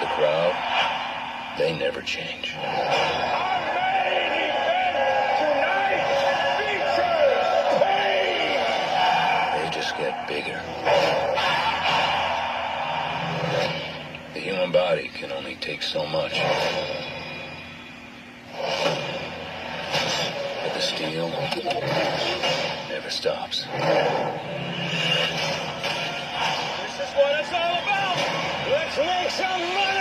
the crowd, they never change. Our main event tonight features pain! They just get bigger. The human body can only take so much. But the steel never stops. This is what it's all about! Let's make some money!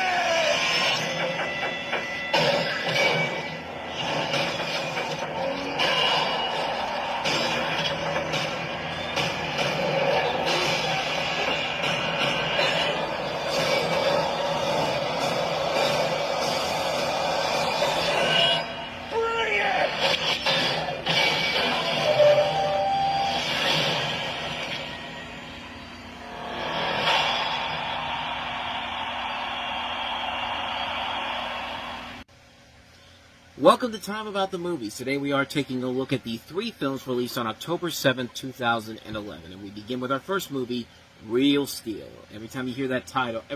Welcome to Time About the Movies. Today we are taking a look at the 3 films released on October 7th, 2011. And we begin with our first movie, Real Steel. Every time I hear that title, I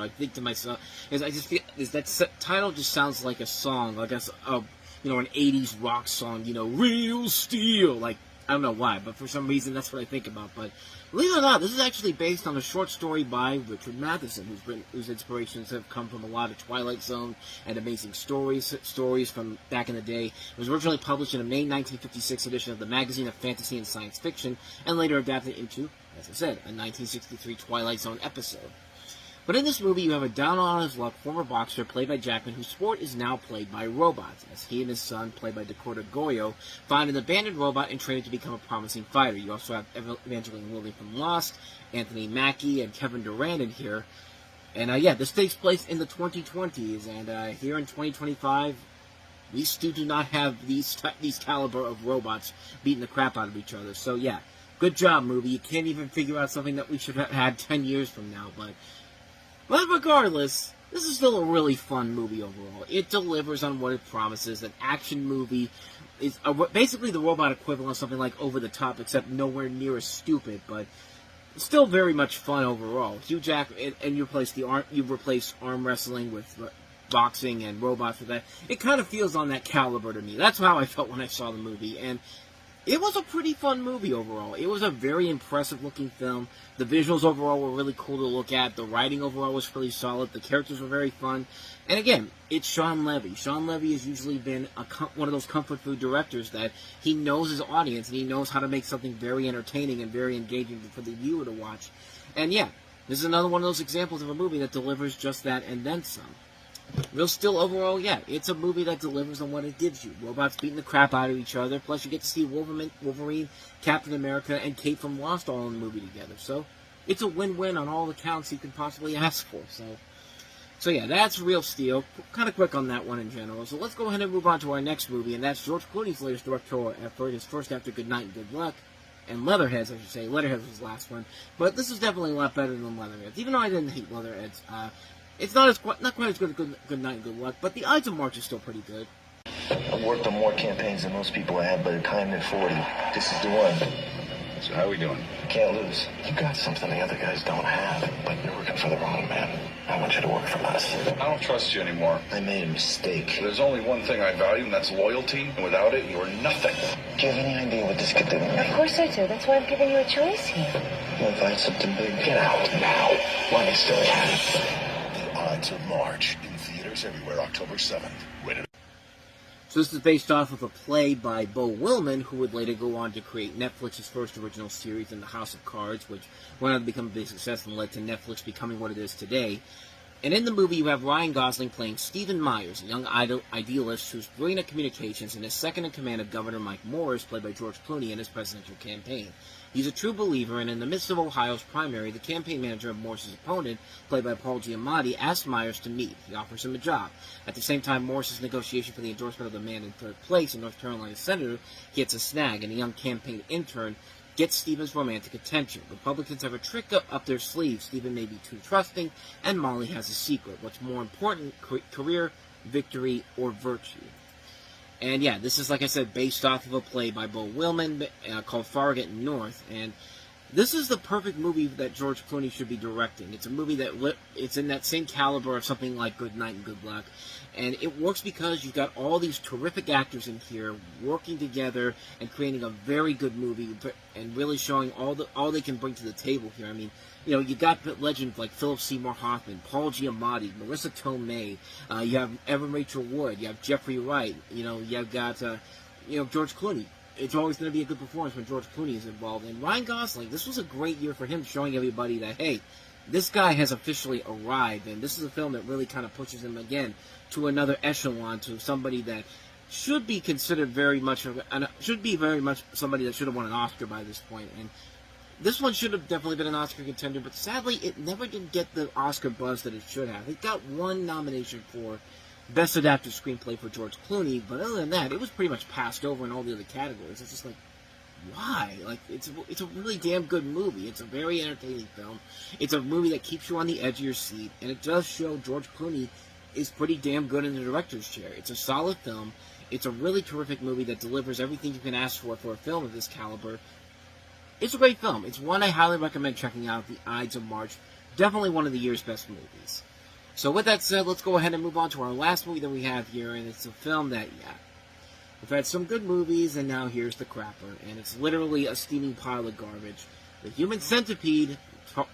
think to myself, that title just sounds like a song, like an 80s rock song, Real Steel. Like, I don't know why, but for some reason that's what I think about. But believe it or not, this is actually based on a short story by Richard Matheson, whose inspirations have come from a lot of Twilight Zone and amazing stories from back in the day. It was originally published in a May 1956 edition of the Magazine of Fantasy and Science Fiction, and later adapted into, as I said, a 1963 Twilight Zone episode. But in this movie, you have a down-on-his-luck former boxer played by Jackman, whose sport is now played by robots, as he and his son, played by Dakota Goyo, find an abandoned robot and train it to become a promising fighter. You also have Evangeline Lilly from Lost, Anthony Mackie, and Kevin Durant in here. And this takes place in the 2020s, and here in 2025, we still do not have these caliber of robots beating the crap out of each other. So yeah, good job, movie. You can't even figure out something that we should have had 10 years from now, But regardless, this is still a really fun movie overall. It delivers on what it promises. An action movie is basically the robot equivalent of something like Over the Top, except nowhere near as stupid, but still very much fun overall. Hugh Jackman, and you replace arm wrestling with boxing and robots with that. It kind of feels on that caliber to me. That's how I felt when I saw the movie, and it was a pretty fun movie overall. It was a very impressive-looking film. The visuals overall were really cool to look at. The writing overall was pretty solid. The characters were very fun. And again, it's Sean Levy. Sean Levy has usually been one of those comfort food directors that he knows his audience, and he knows how to make something very entertaining and very engaging for the viewer to watch. And yeah, this is another one of those examples of a movie that delivers just that and then some. Real Steel overall, yeah, it's a movie that delivers on what it gives you. Robots beating the crap out of each other, plus you get to see Wolverine, Captain America, and Kate from Lost all in the movie together. So, it's a win-win on all the counts you can possibly ask for. So yeah, that's Real Steel. Kind of quick on that one in general. So let's go ahead and move on to our next movie, and that's George Clooney's latest directorial effort, his first after Good Night and Good Luck. And Leatherheads, I should say. Leatherheads was the last one. But this is definitely a lot better than Leatherheads. Even though I didn't hate Leatherheads, it's not quite as good as Good Night and Good Luck, but the Ides of March is still pretty good. I've worked on more campaigns than most people have, but a time in 40. This is the one. So how are we doing? Can't lose. You got something the other guys don't have, but you're working for the wrong man. I want you to work for us. I don't trust you anymore. I made a mistake. There's only one thing I value, and that's loyalty. And without it, you're nothing. Do you have any idea what this could do to me? Of course I do. That's why I'm giving you a choice here. What if I had something big? Get out now. While you still can. The Ides of March in theaters everywhere, October 7th. Rated. So this is based off of a play by Beau Willman, who would later go on to create Netflix's first original series in The House of Cards, which went on to become a big success and led to Netflix becoming what it is today. And in the movie, you have Ryan Gosling playing Stephen Myers, a young idealist who's brilliant at communications and is second in command of Governor Mike Morris, played by George Clooney, in his presidential campaign. He's a true believer, and in the midst of Ohio's primary, the campaign manager of Morris's opponent, played by Paul Giamatti, asks Myers to meet. He offers him a job. At the same time, Morris's negotiation for the endorsement of the man in third place, a North Carolina senator, gets a snag, and a young campaign intern gets Stephen's romantic attention. Republicans have a trick up their sleeves. Stephen may be too trusting, and Molly has a secret. What's more important, career, victory, or virtue? And yeah, this is, like I said, based off of a play by Beau Willman called Farragut North. And This is the perfect movie that George Clooney should be directing. It's a movie that it's in that same caliber of something like Good Night and Good Luck. And it works because you've got all these terrific actors in here working together and creating a very good movie and really showing all they can bring to the table here. I mean, you know, you got legends like Philip Seymour Hoffman, Paul Giamatti, Marissa Tomei, you have Evan Rachel Wood, you have Jeffrey Wright, you know, you've got, George Clooney. It's always going to be a good performance when George Clooney is involved. And Ryan Gosling, this was a great year for him, showing everybody that, hey, this guy has officially arrived. And this is a film that really kind of pushes him, again, to another echelon, to somebody that should be considered very much somebody that should have won an Oscar by this point. And this one should have definitely been an Oscar contender, but sadly, it never did get the Oscar buzz that it should have. It got one nomination for Best Adapted Screenplay for George Clooney, but other than that, it was pretty much passed over in all the other categories. It's just like, why? Like, it's a really damn good movie. It's a very entertaining film. It's a movie that keeps you on the edge of your seat, and it does show George Clooney is pretty damn good in the director's chair. It's a solid film. It's a really terrific movie that delivers everything you can ask for a film of this caliber. It's a great film. It's one I highly recommend checking out, The Ides of March. Definitely one of the year's best movies. So with that said, let's go ahead and move on to our last movie that we have here, and it's a film that, we've had some good movies, and now here's the crapper, and it's literally a steaming pile of garbage. The Human Centipede,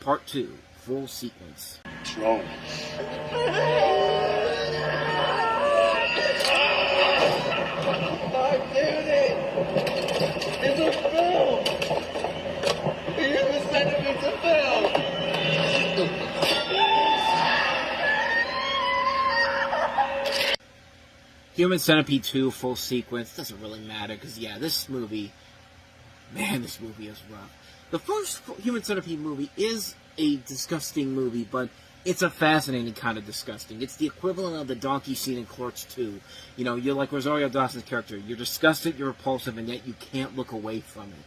Part 2, full sequence. What's wrong? Mark, dude, it's a film! The Human Centipede's a film! Human Centipede 2, full sequence, doesn't really matter, because, this movie is rough. The first Human Centipede movie is a disgusting movie, but it's a fascinating kind of disgusting. It's the equivalent of the donkey scene in Clerks 2. You know, you're like Rosario Dawson's character. You're disgusted, you're repulsive, and yet you can't look away from it.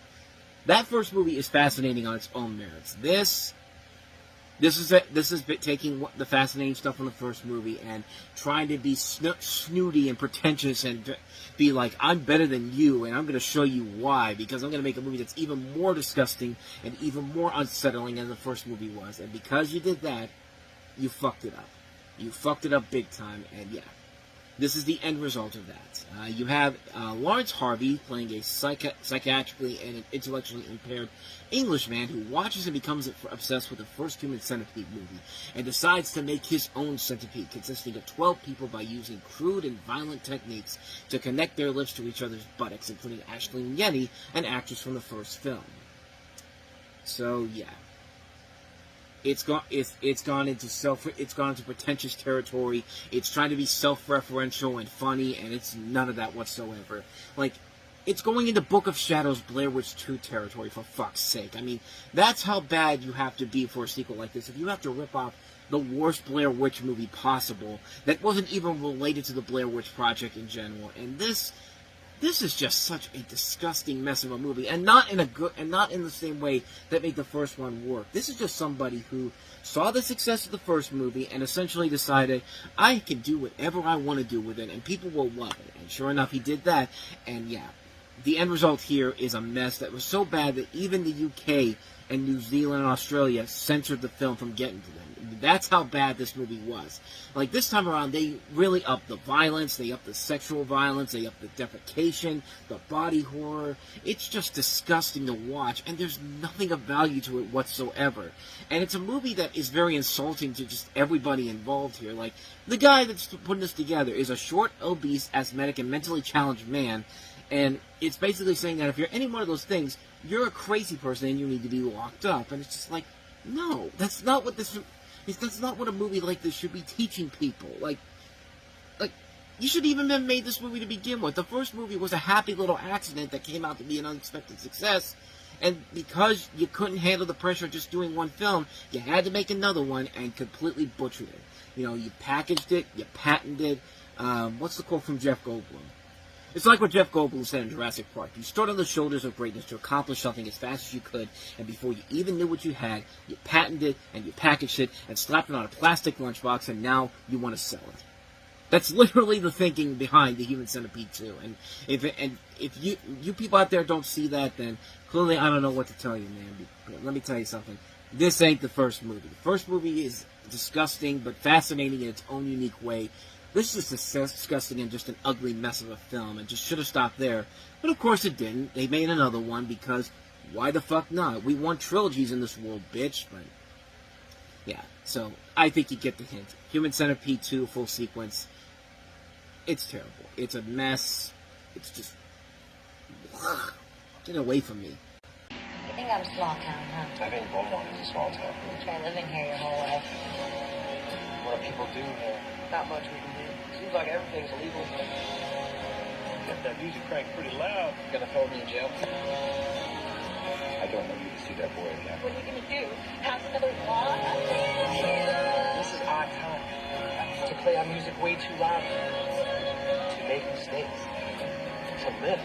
That first movie is fascinating on its own merits. This is taking the fascinating stuff from the first movie and trying to be snooty and pretentious and be like, I'm better than you, and I'm going to show you why, because I'm going to make a movie that's even more disgusting and even more unsettling than the first movie was. And because you did that, you fucked it up. You fucked it up big time, and this is the end result of that. You have Lawrence Harvey playing a psychiatrically and intellectually impaired Englishman who watches and becomes obsessed with the first Human Centipede movie and decides to make his own centipede consisting of 12 people by using crude and violent techniques to connect their lips to each other's buttocks, including Aisling Yenny, an actress from the first film. So, It's gone into pretentious territory. It's trying to be self-referential and funny, and it's none of that whatsoever. Like, it's going into Book of Shadows, Blair Witch 2 territory, for fuck's sake. I mean, that's how bad you have to be for a sequel like this. If you have to rip off the worst Blair Witch movie possible, that wasn't even related to the Blair Witch Project in general, and this is just such a disgusting mess of a movie, and not in the same way that made the first one work. This is just somebody who saw the success of the first movie and essentially decided, I can do whatever I want to do with it, and people will love it. And sure enough, he did that, and the end result here is a mess that was so bad that even the UK and New Zealand and Australia censored the film from getting to them. That's how bad this movie was. Like, this time around, they really upped the violence, they upped the sexual violence, they upped the defecation, the body horror. It's just disgusting to watch, and there's nothing of value to it whatsoever. And it's a movie that is very insulting to just everybody involved here. Like, the guy that's putting this together is a short, obese, asthmatic, and mentally challenged man, and it's basically saying that if you're any one of those things, you're a crazy person and you need to be locked up. And it's just like, no, that's not what a movie like this should be teaching people. Like, you should even have made this movie to begin with. The first movie was a happy little accident that came out to be an unexpected success. And because you couldn't handle the pressure of just doing one film, you had to make another one and completely butchered it. You know, you packaged it, you patented it. What's the quote from Jeff Goldblum? It's like what Jeff Goldblum said in Jurassic Park. You stood on the shoulders of greatness to accomplish something as fast as you could, and before you even knew what you had, you patented it, and you packaged it, and slapped it on a plastic lunchbox, and now you want to sell it. That's literally the thinking behind the Human Centipede 2. And if you people out there don't see that, then clearly I don't know what to tell you, man. But let me tell you something. This ain't the first movie. The first movie is disgusting but fascinating in its own unique way. This is disgusting and just an ugly mess of a film, and just should have stopped there. But of course it didn't. They made another one because why the fuck not? We want trilogies in this world, bitch. But yeah, so I think you get the hint. Human Centipede 2 full sequence. It's terrible. It's a mess. It's just... Get away from me. You think I'm small town, huh? I think Beaumont is a small town. You try living here your whole life. What do people do here? Not much we can do. Seems like everything's illegal here. Got that music cranked pretty loud. Gonna throw me in jail? I don't want you to see that boy again. What are you gonna do? Pass another law? This is our time to play our music way too loud, to make mistakes, to live.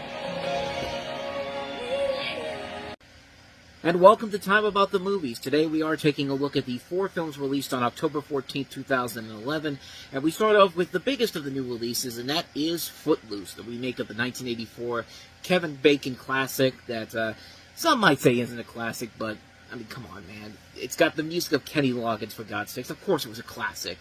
And welcome to Time About the Movies. Today we are taking a look at the 4 films released on October 14th, 2011. And we start off with the biggest of the new releases, and that is Footloose, the remake of the 1984 Kevin Bacon classic that some might say isn't a classic, but, I mean, come on, man. It's got the music of Kenny Loggins, for God's sakes. Of course it was a classic.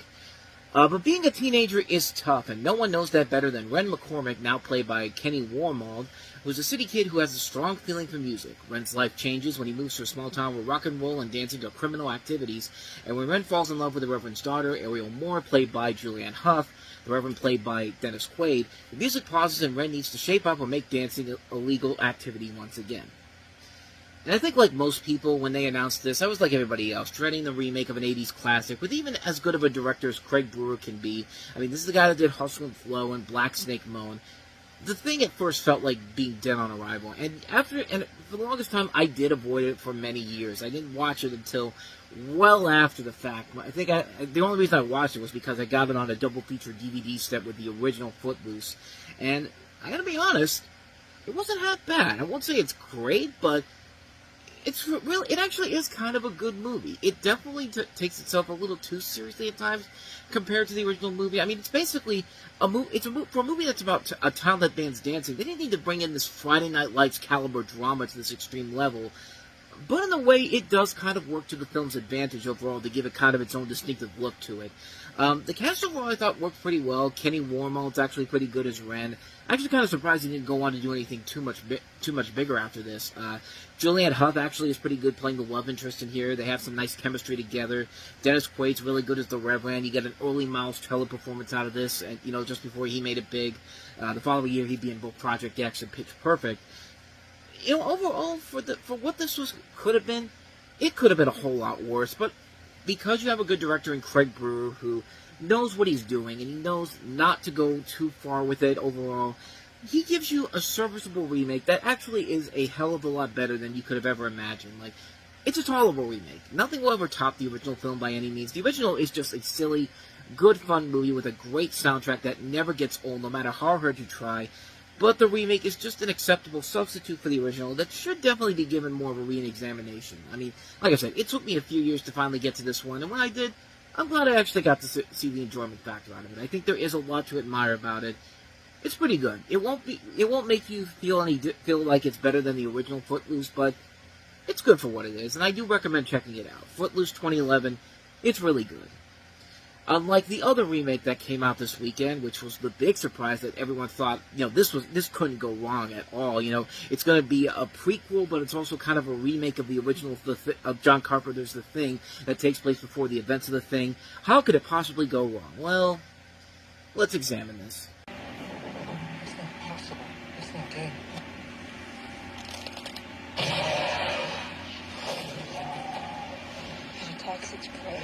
But being a teenager is tough, and no one knows that better than Ren McCormick, now played by Kenny Wormald, who's a city kid who has a strong feeling for music. Ren's life changes when he moves to a small town where rock and roll and dancing are criminal activities, and when Ren falls in love with the Reverend's daughter, Ariel Moore, played by Julianne Hough, the Reverend played by Dennis Quaid, the music pauses and Ren needs to shape up or make dancing a legal activity once again. And I think like most people, when they announced this, I was like everybody else, dreading the remake of an 80s classic, with even as good of a director as Craig Brewer can be. I mean, this is the guy that did Hustle and Flow and Black Snake Moan. The thing at first felt like being dead on arrival, and for the longest time, I did avoid it for many years. I didn't watch it until well after the fact. I think the only reason I watched it was because I got it on a double feature DVD set with the original Footloose, and I gotta be honest, it wasn't half bad. I won't say it's great, but it actually is kind of a good movie. It definitely takes itself a little too seriously at times compared to the original movie. I mean, it's basically for a movie that's about a town that bans dancing. They didn't need to bring in this Friday Night Lights caliber drama to this extreme level. But in a way, it does kind of work to the film's advantage overall to give it kind of its own distinctive look to it. The cast overall I thought worked pretty well. Kenny Wormald's actually pretty good as Ren. Actually kind of surprised he didn't go on to do anything too much bigger after this. Julianne Hough actually is pretty good playing the love interest in here. They have some nice chemistry together. Dennis Quaid's really good as the Reverend. You get an early Miles Teller performance out of this, and just before he made it big. The following year he'd be in both Project X and Pitch Perfect. Overall, for what this could have been, it could have been a whole lot worse, but because you have a good director in Craig Brewer who knows what he's doing and he knows not to go too far with it overall, he gives you a serviceable remake that actually is a hell of a lot better than you could have ever imagined. Like, it's a tolerable remake. Nothing will ever top the original film by any means. The original is just a silly, good fun movie with a great soundtrack that never gets old no matter how hard you try. But the remake is just an acceptable substitute for the original that should definitely be given more of a re-examination. I mean, like I said, it took me a few years to finally get to this one, and when I did, I'm glad I actually got to see the enjoyment factor out of it. I think there is a lot to admire about it. It's pretty good. It won't make you feel like it's better than the original Footloose, but it's good for what it is, and I do recommend checking it out. Footloose 2011, it's really good. Unlike the other remake that came out this weekend, which was the big surprise that everyone thought, this couldn't go wrong at all. It's going to be a prequel, but it's also kind of a remake of the original of John Carpenter's The Thing that takes place before the events of The Thing. How could it possibly go wrong? Well, let's examine this. It's not possible. It's not good. It attacks its prey.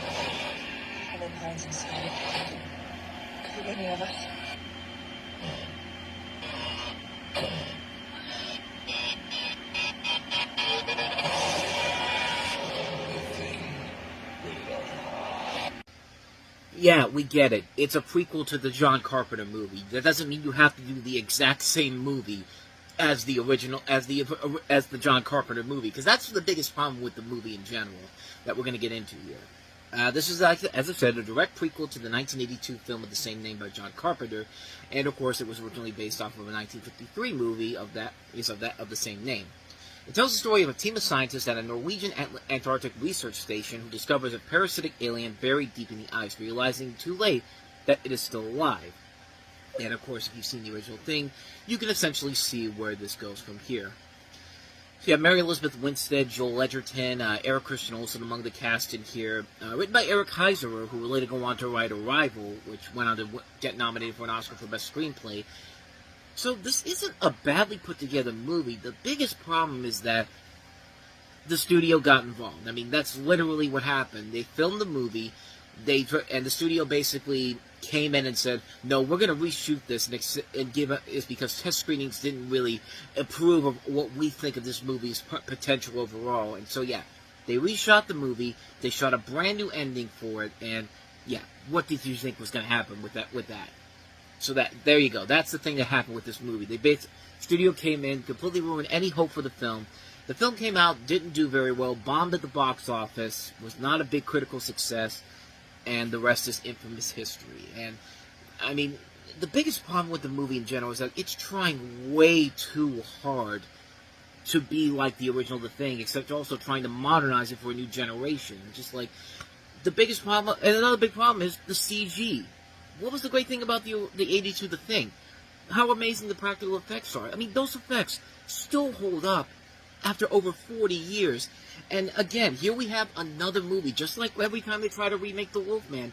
And then hides inside it. Could be any of us. Yeah, we get it. It's a prequel to the John Carpenter movie. That doesn't mean you have to do the exact same movie as the original, as the John Carpenter movie, because that's the biggest problem with the movie in general that we're going to get into here. This is, as I said, a direct prequel to the 1982 film of the same name by John Carpenter, and of course it was originally based off of a 1953 movie of the same name. It tells the story of a team of scientists at a Norwegian Antarctic research station who discovers a parasitic alien buried deep in the ice, realizing too late that it is still alive. And of course, if you've seen the original thing, you can essentially see where this goes from here. So you have Mary Elizabeth Winstead, Joel Edgerton, Eric Christian Olsen among the cast in here. Written by Eric Heiserer, who would later go on to write Arrival, which went on to get nominated for an Oscar for Best Screenplay. So this isn't a badly put together movie. The biggest problem is that the studio got involved. I mean, that's literally what happened. They filmed the movie, and the studio basically came in and said, no, we're going to reshoot this and give it, is because test screenings didn't really approve of what we think of this movie's potential overall. And so, yeah, they reshot the movie, they shot a brand new ending for it, and yeah, what did you think was going to happen with that? So there you go. That's the thing that happened with this movie. Studio came in, completely ruined any hope for the film. The film came out, didn't do very well, bombed at the box office, was not a big critical success, and the rest is infamous history. And, I mean, the biggest problem with the movie in general is that it's trying way too hard to be like the original The Thing, except also trying to modernize it for a new generation. Just like, the biggest problem, and another big problem is the CG. What was the great thing about the 82 The Thing? How amazing the practical effects are. I mean, those effects still hold up after over 40 years. And again, here we have another movie, just like every time they try to remake The Wolfman.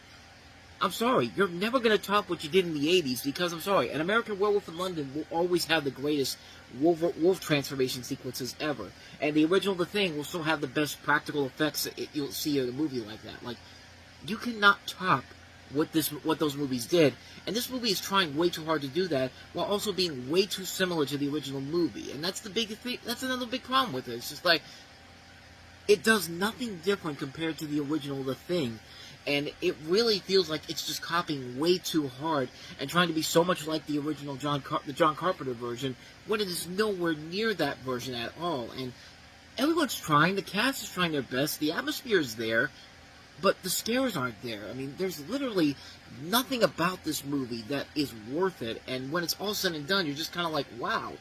I'm sorry, you're never going to top what you did in the 80s, because I'm sorry, An American Werewolf in London will always have the greatest wolf transformation sequences ever. And the original The Thing will still have the best practical effects that you'll see in a movie like that. Like, you cannot top what those movies did, and this movie is trying way too hard to do that, while also being way too similar to the original movie. And that's the big thing. That's another big problem with it. It's just like, it does nothing different compared to the original The Thing, and it really feels like it's just copying way too hard and trying to be so much like the original John Carpenter version, when it is nowhere near that version at all. And everyone's trying. The cast is trying their best. The atmosphere is there. But the scares aren't there. I mean, there's literally nothing about this movie that is worth it. And when it's all said and done, you're just kind of like, wow,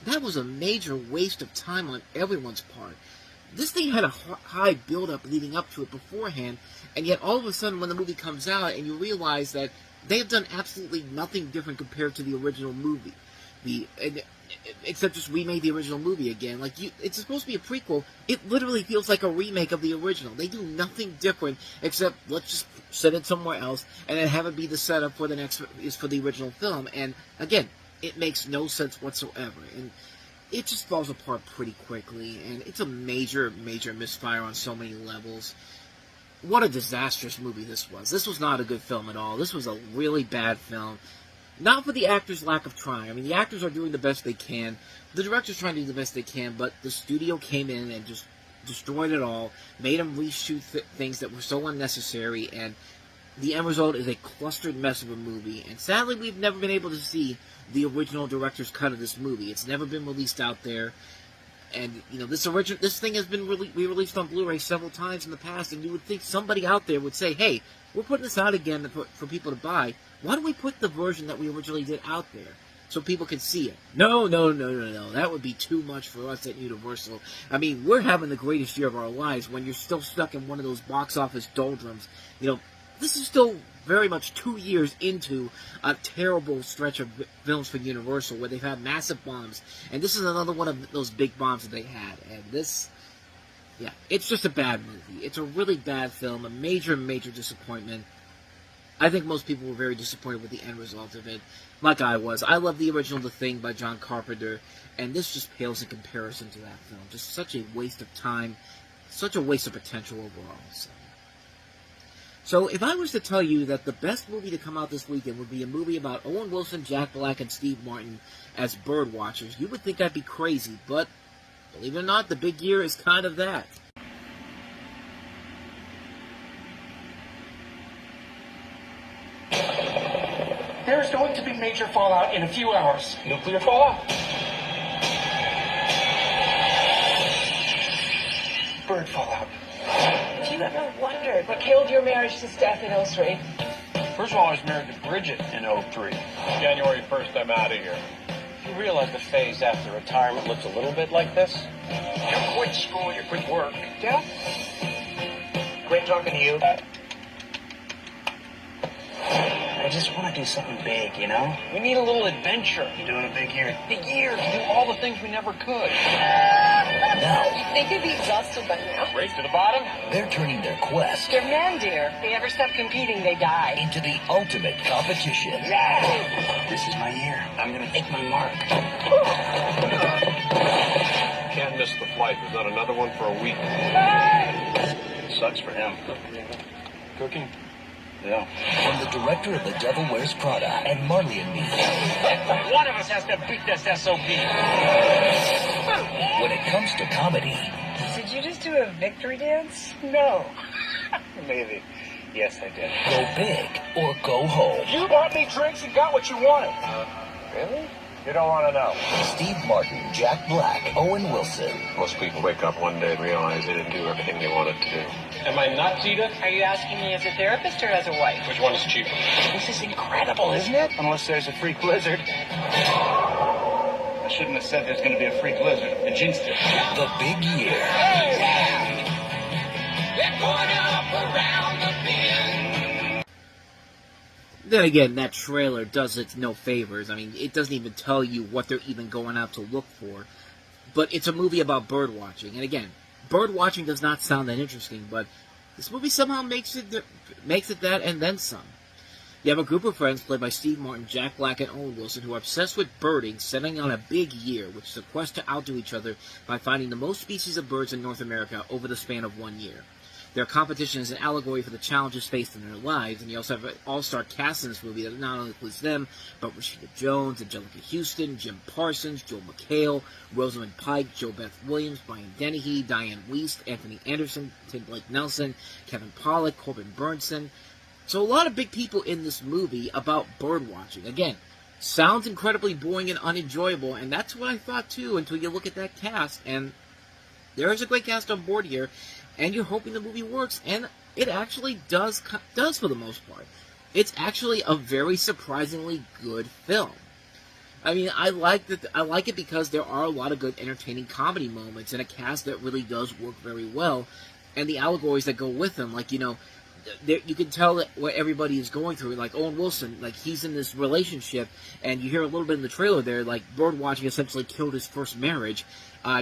that was a major waste of time on everyone's part. This thing had a high build-up leading up to it beforehand, and yet all of a sudden when the movie comes out and you realize that they have done absolutely nothing different compared to the original movie. Except just remade the original movie again. Like, it's supposed to be a prequel. It literally feels like a remake of the original. They do nothing different except let's just set it somewhere else and then have it be the setup for the original film. And again, it makes no sense whatsoever. And it just falls apart pretty quickly. And it's a major, major misfire on so many levels. What a disastrous movie this was. This was not a good film at all. This was a really bad film. Not for the actors' lack of trying. I mean, the actors are doing the best they can. The director's trying to do the best they can, but the studio came in and just destroyed it all, made them reshoot things that were so unnecessary, and the end result is a clustered mess of a movie. And sadly, we've never been able to see the original director's cut of this movie. It's never been released out there. And, you know, this thing has been re-released on Blu-ray several times in the past, and you would think somebody out there would say, hey, we're putting this out again for people to buy. Why don't we put the version that we originally did out there so people can see it? No. That would be too much for us at Universal. I mean, we're having the greatest year of our lives when you're still stuck in one of those box office doldrums. You know, this is still very much 2 years into a terrible stretch of films for Universal where they've had massive bombs. And this is another one of those big bombs that they had. And this, yeah, it's just a bad movie. It's a really bad film, a major, major disappointment. I think most people were very disappointed with the end result of it, like I was. I love the original The Thing by John Carpenter, and this just pales in comparison to that film. Just such a waste of time, such a waste of potential overall. So if I was to tell you that the best movie to come out this weekend would be a movie about Owen Wilson, Jack Black, and Steve Martin as bird watchers, you would think I'd be crazy, but believe it or not, the big year is kind of that. There is going to be major fallout in a few hours. Nuclear fallout? Bird fallout. If you ever wonder wondered what killed your marriage to Steph in '03. First of all, I was married to Bridget in '03. January 1st, I'm out of here. You realize the phase after retirement looks a little bit like this? You quit school, you quit work. Yeah? Great talking to you. I just want to do something big, you know? We need a little adventure. You doing a big year? Big year to do all the things we never could. Now, They could be exhausted by now. Race to the bottom? they're turning their quest They're men, dear. If they ever stop competing, they die. into the ultimate competition. This is my year. I'm going to take my mark. Can't miss the flight. There's not another one for a week. Sucks for him. Cooking? Yeah. From the director of The Devil Wears Prada and Marley and Me, One of us has to beat this SOB. when it comes to comedy, Did you just do a victory dance? No. Maybe. Yes, I did. go big or go home. You bought me drinks and got what you wanted. Really? You don't want to know. Steve Martin, Jack Black, Owen Wilson. Most people wake up one day and realize they didn't do everything they wanted to do. Am I nuts, Edith? Are you asking me as a therapist or as a wife? Which one is cheaper? This is incredible, isn't it? Unless there's a freak lizard. I shouldn't have said there's going to be a freak lizard. I jinxed it. The big year. Then again, that trailer does it no favors. I mean, it doesn't even tell you what they're even going out to look for. But it's a movie about bird watching. And again, bird watching does not sound that interesting, but this movie somehow makes it that and then some. You have a group of friends played by Steve Martin, Jack Black, and Owen Wilson who are obsessed with birding, setting on a big year, which is a quest to outdo each other by finding the most species of birds in North America over the span of 1 year. Their competition is an allegory for the challenges faced in their lives, and you also have an all-star cast in this movie that not only includes them, but Rashida Jones, Angelica Houston, Jim Parsons, Joel McHale, Rosamund Pike, Jo Beth Williams, Brian Dennehy, Diane Wiest, Anthony Anderson, Tim Blake Nelson, Kevin Pollak, Corbin Burnson. So a lot of big people in this movie about bird watching. Again, sounds incredibly boring and unenjoyable, and that's what I thought too until you look at that cast, and there is a great cast on board here. And you're hoping the movie works, and it actually does for the most part. It's actually a very surprisingly good film. I mean, I like it because there are a lot of good entertaining comedy moments and a cast that really does work very well, and the allegories that go with them, like, you know, you can tell that what everybody is going through. Like Owen Wilson, like he's in this relationship, and you hear a little bit in the trailer there, like bird watching essentially killed his first marriage.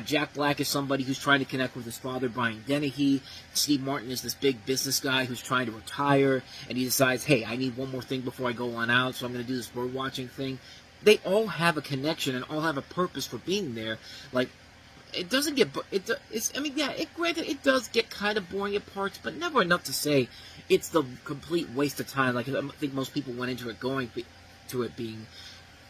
Jack Black is somebody who's trying to connect with his father, Brian Dennehy. Steve Martin is this big business guy who's trying to retire, and he decides, hey, I need one more thing before I go on out, so I'm going to do this bird watching thing. They all have a connection and all have a purpose for being there. Like, it doesn't get, granted, it does get kind of boring at parts, but never enough to say it's the complete waste of time. Like, I think most people went into it being,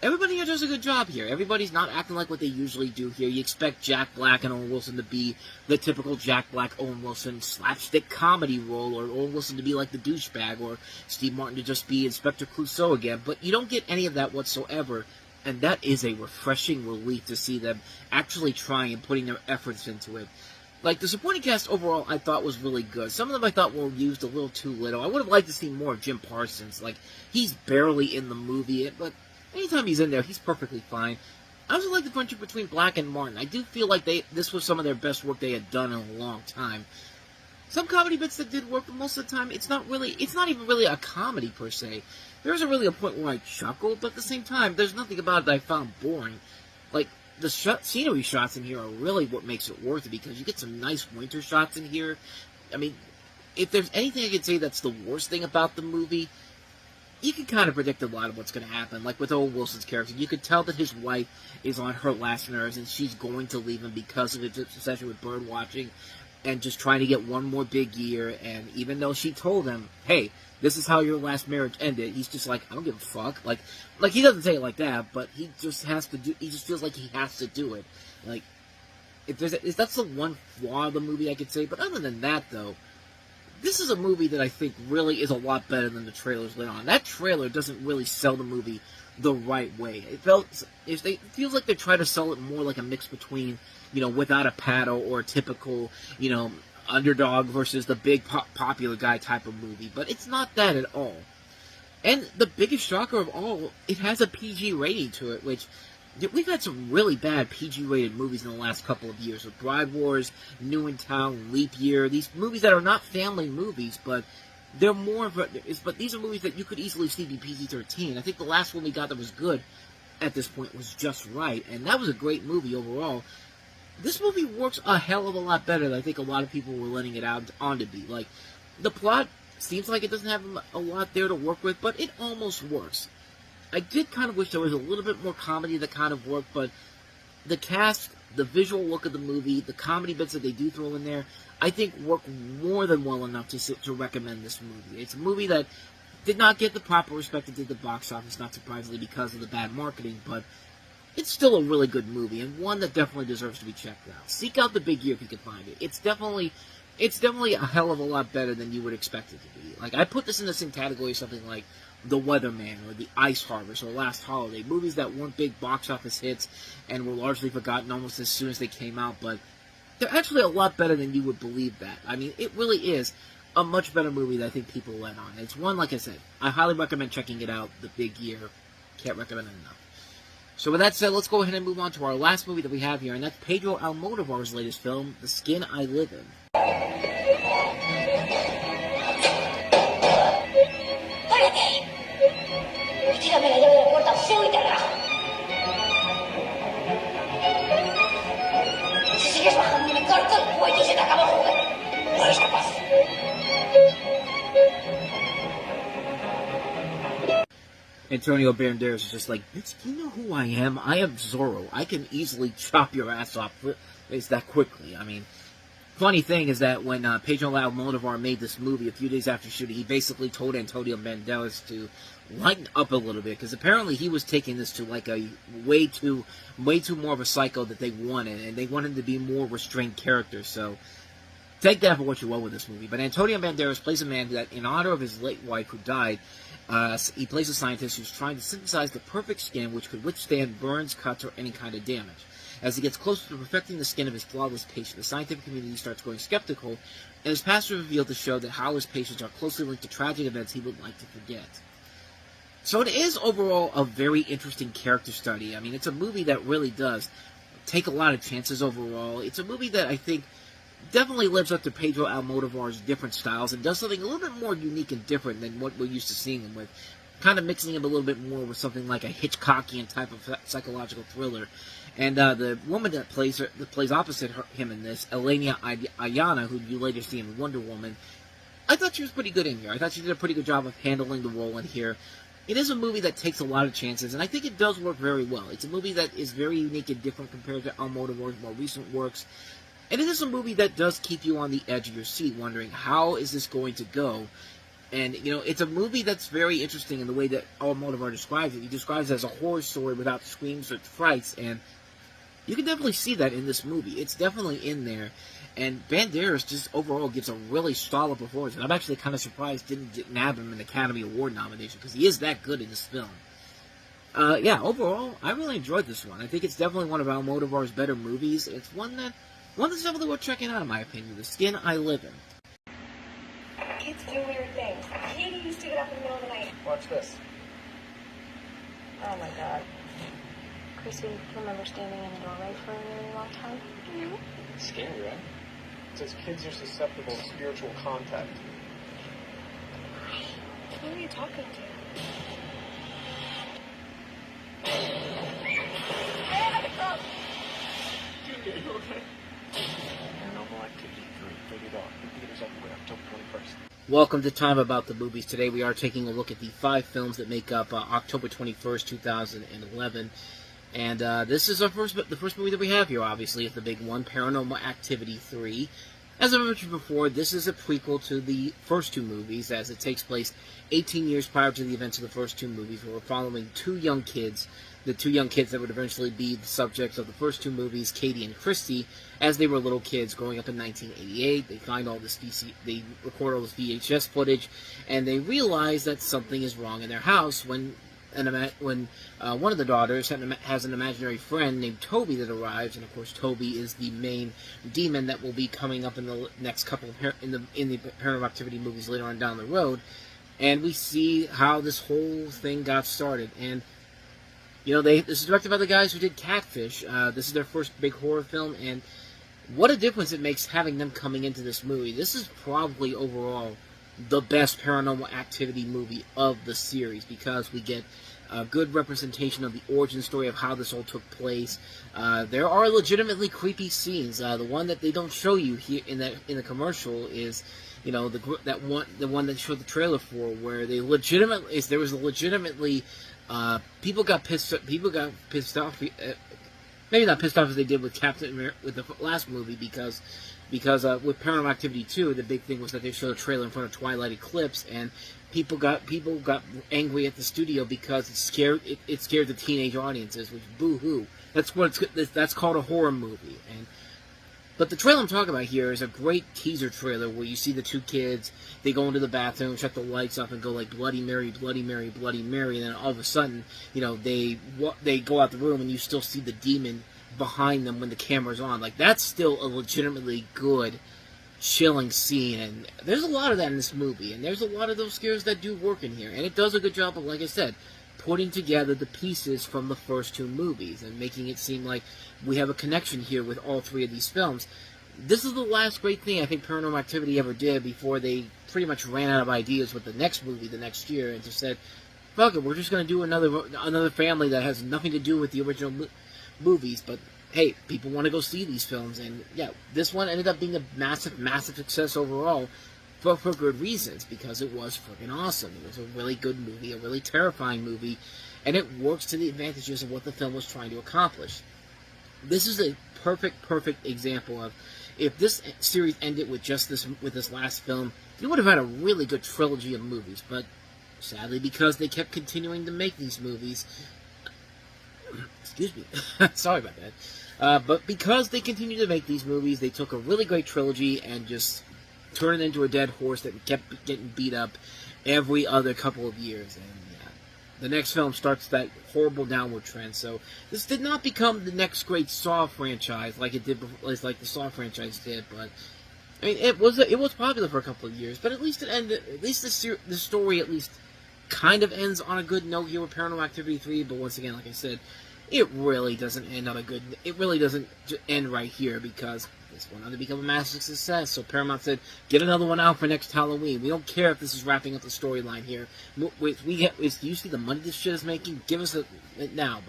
everybody here does a good job here. Everybody's not acting like what they usually do here. You expect Jack Black and Owen Wilson to be the typical Jack Black, Owen Wilson slapstick comedy role, or Owen Wilson to be like the douchebag, or Steve Martin to just be Inspector Clouseau again. But you don't get any of that whatsoever, and that is a refreshing relief to see them actually trying and putting their efforts into it. Like, the supporting cast overall I thought was really good. Some of them I thought were used a little too little. I would have liked to see more of Jim Parsons. Like, he's barely in the movie, but anytime he's in there, he's perfectly fine. I also like the friendship between Black and Martin. I do feel like this was some of their best work they had done in a long time. Some comedy bits that did work, but most of the time, it's not even really a comedy per se. There isn't really a point where I chuckled, but at the same time, there's nothing about it that I found boring. Like, the scenery shots in here are really what makes it worth it, because you get some nice winter shots in here. I mean, if there's anything I could say that's the worst thing about the movie, you can kind of predict a lot of what's going to happen. Like with Owen Wilson's character, you could tell that his wife is on her last nerves, and she's going to leave him because of his obsession with bird watching and just trying to get one more big year. And even though she told him, hey, this is how your last marriage ended, he's just like, I don't give a fuck. Like he doesn't say it like that, but he just has to do. He just feels like he has to do it. Like, that's the one flaw of the movie I could say. But other than that, though, this is a movie that I think really is a lot better than the trailers lit on. That trailer doesn't really sell the movie the right way. It feels like they try to sell it more like a mix between, Without a Paddle or a typical, underdog versus the big popular guy type of movie, but it's not that at all. And the biggest shocker of all, it has a PG rating to it, which we've had some really bad PG-rated movies in the last couple of years, with Bride Wars, New in Town, Leap Year, these movies that are not family movies, but they're more of but these are movies that you could easily see be PG-13. I think the last one we got that was good at this point was Just Right, and that was a great movie overall. This movie works a hell of a lot better than I think a lot of people were letting it on to be. Like, the plot seems like it doesn't have a lot there to work with, but it almost works. I did kind of wish there was a little bit more comedy that kind of worked, but the cast, the visual look of the movie, the comedy bits that they do throw in there, I think work more than well enough to recommend this movie. It's a movie that did not get the proper respect it did at the box office, not surprisingly because of the bad marketing, but it's still a really good movie, and one that definitely deserves to be checked out. Seek out The Big Year if you can find it. It's definitely a hell of a lot better than you would expect it to be. Like, I put this in the same category as something like The Weatherman or The Ice Harvest or Last Holiday, movies that weren't big box office hits and were largely forgotten almost as soon as they came out, but they're actually a lot better than you would believe that. I mean, it really is a much better movie than I think people let on. It's one, like I said, I highly recommend checking it out, The Big Year. Can't recommend it enough. So with that said, let's go ahead and move on to our last movie that we have here, and that's Pedro Almodovar's latest film, The Skin I Live In. ¡Párate! Tírame la llave de la puerta al fuego y te rajo. Si sigues bajando me corto el cuello y se te acaba el juego. No eres capaz. Antonio Banderas is just like, bitch, do you know who I am? I am Zorro. I can easily chop your ass off that quickly. I mean, funny thing is that when Pedro Almodovar made this movie a few days after shooting, he basically told Antonio Banderas to lighten up a little bit, because apparently he was taking this to like a way too more of a psycho that they wanted, and they wanted to be more restrained characters. So take that for what you will with this movie. But Antonio Banderas plays a man that, in honor of his late wife who died, he plays a scientist who's trying to synthesize the perfect skin which could withstand burns, cuts, or any kind of damage. As he gets closer to perfecting the skin of his flawless patient, the scientific community starts growing skeptical, and his past is revealed to show that how his patients are closely linked to tragic events he would like to forget. So it is overall a very interesting character study. I mean, it's a movie that really does take a lot of chances overall. It's a movie that I think definitely lives up to Pedro Almodovar's different styles and does something a little bit more unique and different than what we're used to seeing him with, kind of mixing him a little bit more with something like a Hitchcockian type of psychological thriller. And the woman that plays opposite him in this, Elena Ayana, who you later see in Wonder Woman, I thought she was pretty good in here. I thought she did a pretty good job of handling the role in here. It is a movie that takes a lot of chances, and I think it does work very well. It's a movie that is very unique and different compared to Almodovar's more recent works. And it is a movie that does keep you on the edge of your seat, wondering, how is this going to go? And, you know, it's a movie that's very interesting in the way that Almodovar describes it. He describes it as a horror story without screams or frights, and you can definitely see that in this movie. It's definitely in there. And Banderas just overall gives a really solid performance. And I'm actually kind of surprised didn't nab him an Academy Award nomination, because he is that good in this film. Yeah, overall, I really enjoyed this one. I think it's definitely one of Almodovar's better movies. It's one that's definitely worth checking out, in my opinion. The Skin I Live In. Kids do weird things. Katie used to get up in the middle of the night. Watch this. Oh my god. Chrissy, do you remember standing in the doorway for a really long time? Mm-hmm. Scary, right? It says kids are susceptible to spiritual contact. Who are you talking to? Paranormal Activity 3, rated R. In theaters everywhere, October 21st. Welcome to Time About the Movies. Today we are taking a look at the 5 films that make up October 21st, 2011. And this is the first movie that we have here, obviously. It's the big one, Paranormal Activity 3. As I mentioned before, this is a prequel to the first 2 movies, as it takes place 18 years prior to the events of the first 2 movies, where we're following 2 young kids, the 2 young kids that would eventually be the subjects of the first 2 movies, Katie and Christy, as they were little kids growing up in 1988. They find all this they record all this VHS footage, and they realize that something is wrong in their house when one of the daughters has an imaginary friend named Toby that arrives, and of course Toby is the main demon that will be coming up in the next couple of in the Paranormal Activity movies later on down the road, and we see how this whole thing got started. And you know, this is directed by the guys who did Catfish. This is their first big horror film, and what a difference it makes having them coming into this movie. This is probably overall the best Paranormal Activity movie of the series, because we get a good representation of the origin story of how this all took place. There are legitimately creepy scenes. The one that they don't show you here in the commercial is, you know, the one that showed the trailer for, where they legitimately people got pissed off. Maybe not pissed off as they did with with the last movie, because with Paranormal Activity 2, the big thing was that they showed a trailer in front of Twilight Eclipse, and people got angry at the studio because it scared the teenage audiences, which boo-hoo. That's called a horror movie. But the trailer I'm talking about here is a great teaser trailer where you see the two kids, they go into the bathroom, shut the lights off, and go like, Bloody Mary, Bloody Mary, Bloody Mary, and then all of a sudden, you know, they go out the room and you still see the demon behind them when the camera's on. Like, that's still a legitimately good, chilling scene, and there's a lot of that in this movie, and there's a lot of those scares that do work in here, and it does a good job of, like I said, putting together the pieces from the first two movies and making it seem like we have a connection here with all three of these films. This is the last great thing I think Paranormal Activity ever did before they pretty much ran out of ideas with the next movie the next year and just said, fuck it, we're just going to do another family that has nothing to do with the original movies, but hey, people want to go see these films, and yeah, this one ended up being a massive, massive success overall, for good reasons, because it was freaking awesome. It was a really good movie, a really terrifying movie, and it works to the advantages of what the film was trying to accomplish. This is a perfect example of, if this series ended with just this last film, you would have had a really good trilogy of movies, but sadly, because they kept continuing to make these movies, excuse me, sorry about that, but because they continued to make these movies, they took a really great trilogy and just turned it into a dead horse that kept getting beat up every other couple of years, and the next film starts that horrible downward trend. So this did not become the next great Saw franchise like it did before, like the Saw franchise did. But I mean, it was popular for a couple of years. But at least it ended. At least the story at least kind of ends on a good note here with Paranormal Activity 3. But once again, like I said, it really doesn't end on a good. It really doesn't end right here, because this went on to become a massive success. So Paramount said, get another one out for next Halloween. We don't care if this is wrapping up the storyline here. Do you see the money this shit is making? Give us it now.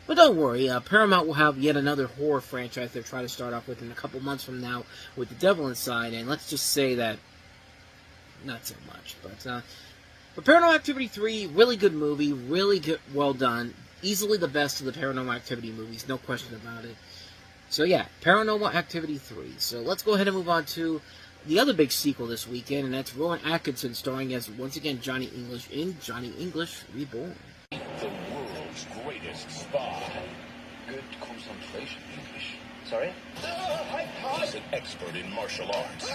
But don't worry. Paramount will have yet another horror franchise they're trying to start off with in a couple months from now with The Devil Inside. And let's just say that, not so much. But Paranormal Activity 3, really good movie. Really good, well done. Easily the best of the Paranormal Activity movies. No question about it. So yeah, Paranormal Activity 3. So let's go ahead and move on to the other big sequel this weekend, and that's Rowan Atkinson starring as, once again, Johnny English in Johnny English Reborn. The world's greatest spy. Good concentration, English. Sorry? He's an expert in martial arts.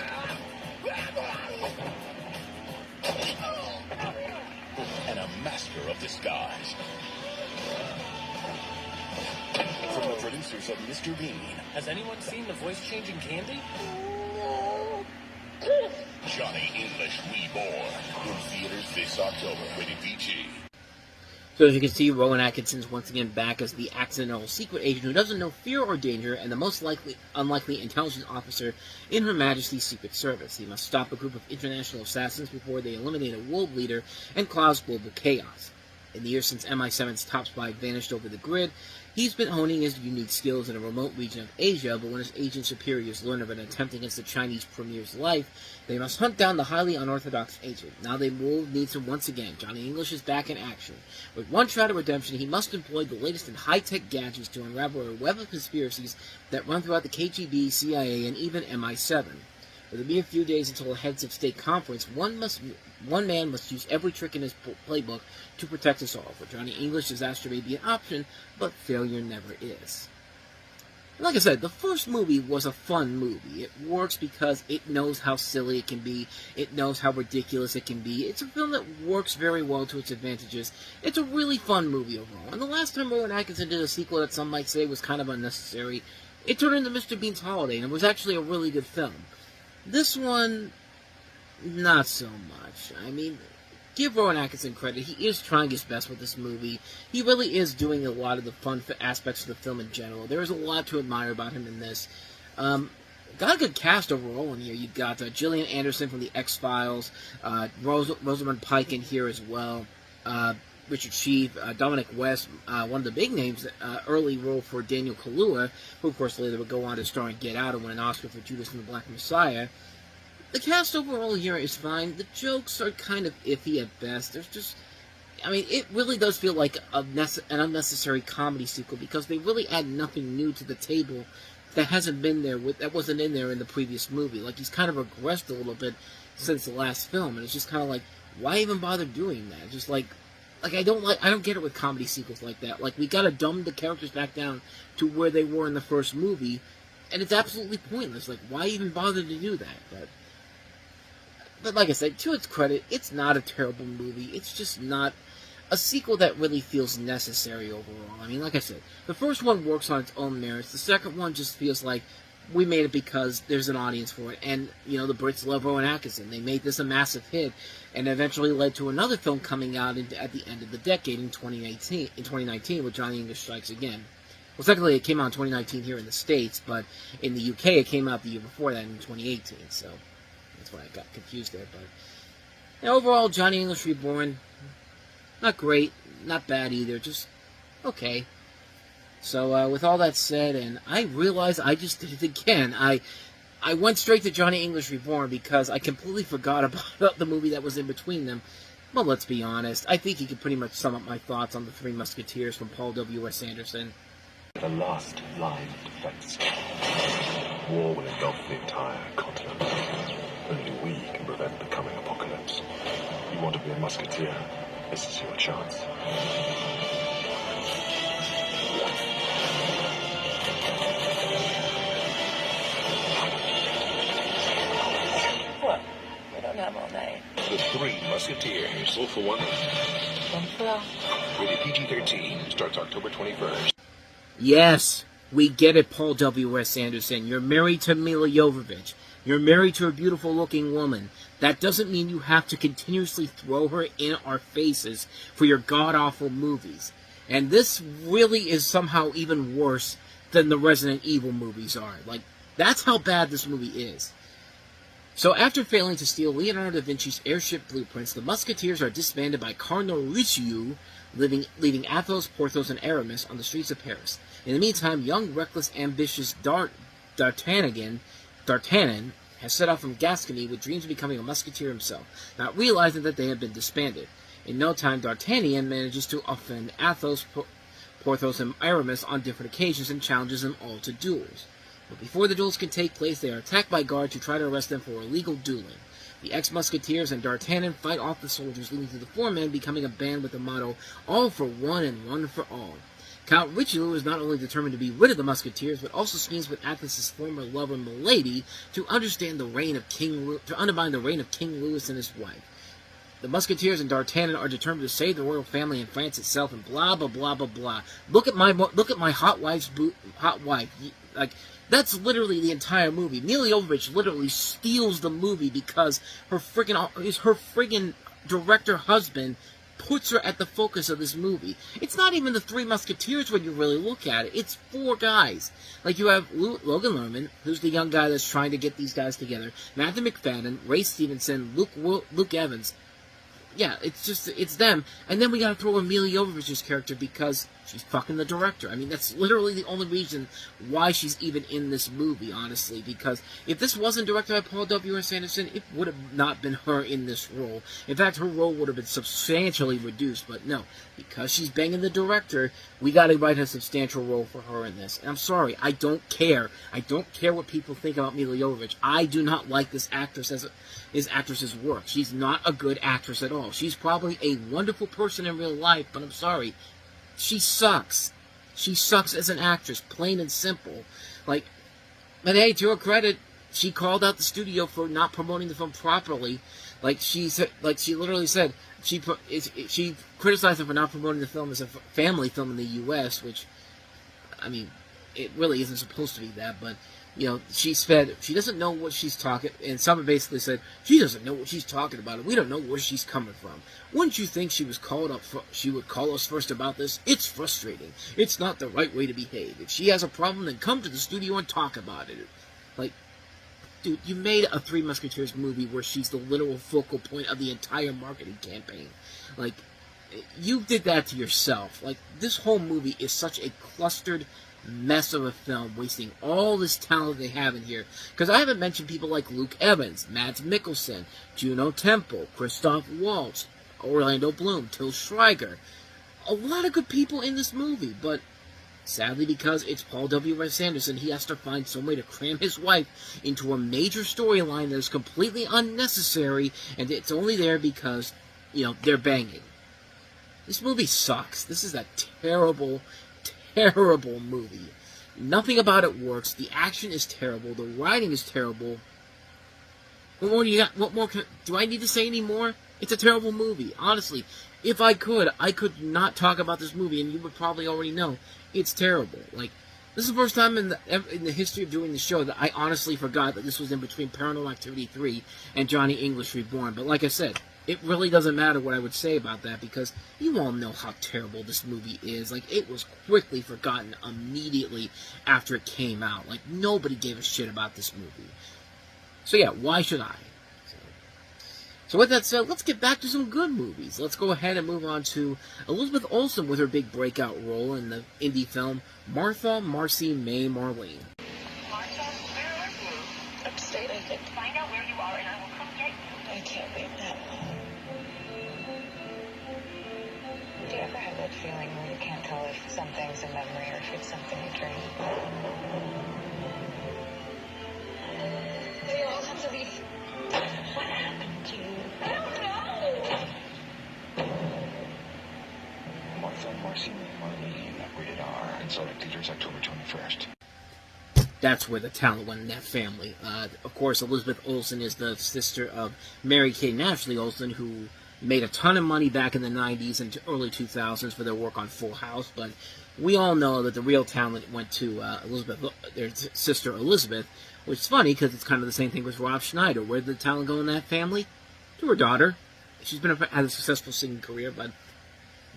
And a master of disguise. From the producers of Mr. Bean. Has anyone seen the voice-changing candy? Johnny English Reborn. In theaters this October. Rated PG. So as you can see, Rowan Atkinson's once again back as the accidental secret agent who doesn't know fear or danger, and the most unlikely intelligence officer in Her Majesty's Secret Service. He must stop a group of international assassins before they eliminate a world leader and cause global chaos. In the years since MI7's top spy vanished over the grid, he's been honing his unique skills in a remote region of Asia, but when his agent superiors learn of an attempt against the Chinese premier's life, they must hunt down the highly unorthodox agent. Now the world needs him once again. Johnny English is back in action. With one shot of redemption, he must employ the latest in high-tech gadgets to unravel a web of conspiracies that run throughout the KGB, CIA, and even MI7. With a mere few days until a heads of state conference, one man must use every trick in his playbook to protect us all. For Johnny English, disaster may be an option, but failure never is. Like I said, the first movie was a fun movie. It works because it knows how silly it can be. It knows how ridiculous it can be. It's a film that works very well to its advantages. It's a really fun movie overall. And the last time Rowan Atkinson did a sequel that some might say was kind of unnecessary, it turned into Mr. Bean's Holiday, and it was actually a really good film. This one, not so much. I mean, give Rowan Atkinson credit. He is trying his best with this movie. He really is doing a lot of the fun aspects of the film in general. There is a lot to admire about him in this. Got a good cast overall in here. You've got Gillian Anderson from The X-Files, Rosamund Pike in here as well, Richard Schiff, Dominic West, one of the big names, early role for Daniel Kaluuya, who of course later would go on to star in Get Out and win an Oscar for Judas and the Black Messiah. The cast overall here is fine. The jokes are kind of iffy at best. There's just, I mean, it really does feel like an unnecessary comedy sequel because they really add nothing new to the table that hasn't been there, that wasn't in there in the previous movie. Like, he's kind of regressed a little bit since the last film, and it's just kind of like, why even bother doing that? Just like I don't get it with comedy sequels like that. Like, we gotta dumb the characters back down to where they were in the first movie, and it's absolutely pointless. Like, why even bother to do that? But like I said, to its credit, it's not a terrible movie. It's just not a sequel that really feels necessary overall. I mean, like I said, the first one works on its own merits. The second one just feels like we made it because there's an audience for it. And, you know, the Brits love Rowan Atkinson. They made this a massive hit and eventually led to another film coming out at the end of the decade in 2019 with Johnny English Strikes Again. Well, technically it came out in 2019 here in the States, but in the UK it came out the year before that in 2018, so that's why I got confused there. But now, overall, Johnny English Reborn, not great, not bad either, just okay. So with all that said, and I realized I just did it again. I went straight to Johnny English Reborn because I completely forgot about the movie that was in between them. Well, let's be honest. I think you can pretty much sum up my thoughts on The Three Musketeers from Paul W.S. Anderson. The last line of defense. War will engulf the entire continent. Only we can prevent the coming apocalypse. You want to be a musketeer? This is your chance. What? We don't have all night. The Three Musketeers. All for one. One for all. Rated PG-13. Starts October 21st. Yes, we get it, Paul W.S. Anderson. You're married to Mila Jovovich. You're married to a beautiful-looking woman. That doesn't mean you have to continuously throw her in our faces for your god-awful movies. And this really is somehow even worse than the Resident Evil movies are. Like, that's how bad this movie is. So after failing to steal Leonardo da Vinci's airship blueprints, the Musketeers are disbanded by Cardinal Richelieu, leaving Athos, Porthos, and Aramis on the streets of Paris. In the meantime, young, reckless, ambitious D'Artagnan has set off from Gascony with dreams of becoming a musketeer himself, not realizing that they have been disbanded. In no time, D'Artagnan manages to offend Athos, Porthos, and Aramis on different occasions and challenges them all to duels. But before the duels can take place, they are attacked by guards who try to arrest them for illegal dueling. The ex-musketeers and D'Artagnan fight off the soldiers, leading to the four men becoming a band with the motto, all for one and one for all. Count Richelieu is not only determined to be rid of the Musketeers, but also schemes with Athos's former lover, Milady, to undermine the reign of King Louis and his wife. The Musketeers and D'Artagnan are determined to save the royal family and France itself, and blah blah blah blah blah. Look at my hot wife. Like, that's literally the entire movie. Mila Jovovich literally steals the movie because her friggin' director husband puts her at the focus of this movie. It's not even the Three Musketeers when you really look at it. It's four guys. Like, you have Logan Lerman, who's the young guy that's trying to get these guys together, Matthew McFadden, Ray Stevenson, Luke Evans. Yeah, it's them. And then we gotta throw in Mila Jovovich's character because she's fucking the director. I mean, that's literally the only reason why she's even in this movie, honestly. Because if this wasn't directed by Paul W.S. Anderson, it would have not been her in this role. In fact, her role would have been substantially reduced. But no, because she's banging the director, we gotta write a substantial role for her in this. And I'm sorry, I don't care. I don't care what people think about Mila Jovovich. I do not like this actress's work. She's not a good actress at all. She's probably a wonderful person in real life, but I'm sorry. She sucks. She sucks as an actress, plain and simple. Like, but hey, to her credit, she called out the studio for not promoting the film properly. Like she literally said, she criticized them for not promoting the film as a family film in the U.S., which, I mean, it really isn't supposed to be that, but, you know, she said she doesn't know what she's talking, and someone basically said, she doesn't know what she's talking about, and we don't know where she's coming from. Wouldn't you think she would call us first about this? It's frustrating. It's not the right way to behave. If she has a problem, then come to the studio and talk about it. Like, dude, you made a Three Musketeers movie where she's the literal focal point of the entire marketing campaign. Like, you did that to yourself. Like, this whole movie is such a clustered mess of a film, wasting all this talent they have in here. Because I haven't mentioned people like Luke Evans, Mads Mikkelsen, Juno Temple, Christoph Waltz, Orlando Bloom, Till Schweiger. A lot of good people in this movie, but sadly, because it's Paul W.S. Anderson, he has to find some way to cram his wife into a major storyline that is completely unnecessary, and it's only there because, you know, they're banging. This movie sucks. This is a terrible, terrible movie. Nothing about it works. The action is terrible. The writing is terrible. What more do you got? What more do I need to say any more? It's a terrible movie. Honestly, if I could not talk about this movie, and you would probably already know. It's terrible. Like, this is the first time in the history of doing the show that I honestly forgot that this was in between Paranormal Activity 3 and Johnny English Reborn. But like I said, it really doesn't matter what I would say about that, because you all know how terrible this movie is. Like, it was quickly forgotten immediately after it came out. Like, nobody gave a shit about this movie. So yeah, why should I? So with that said, let's get back to some good movies. Let's go ahead and move on to Elizabeth Olsen with her big breakout role in the indie film Martha, Marcy, May, Marlene. Martha, where are you? Upstate, I think. Find out where you are and I will come get you. I can't wait that long. Do you ever have that feeling where you can't tell if something's a memory or if it's something you dream? They all have to leave. What happened to you? I don't know. Martha, Marcy, Marlene, rated R, and select theaters October 21st. That's where the talent went in that family. Of course, Elizabeth Olsen is the sister of Mary-Kate and Ashley Olsen, who made a ton of money back in the 90s and early 2000s for their work on Full House, but we all know that the real talent went to their sister Elizabeth, which is funny because it's kind of the same thing with Rob Schneider. Where did the talent go in that family? To her daughter. She's had a successful singing career, but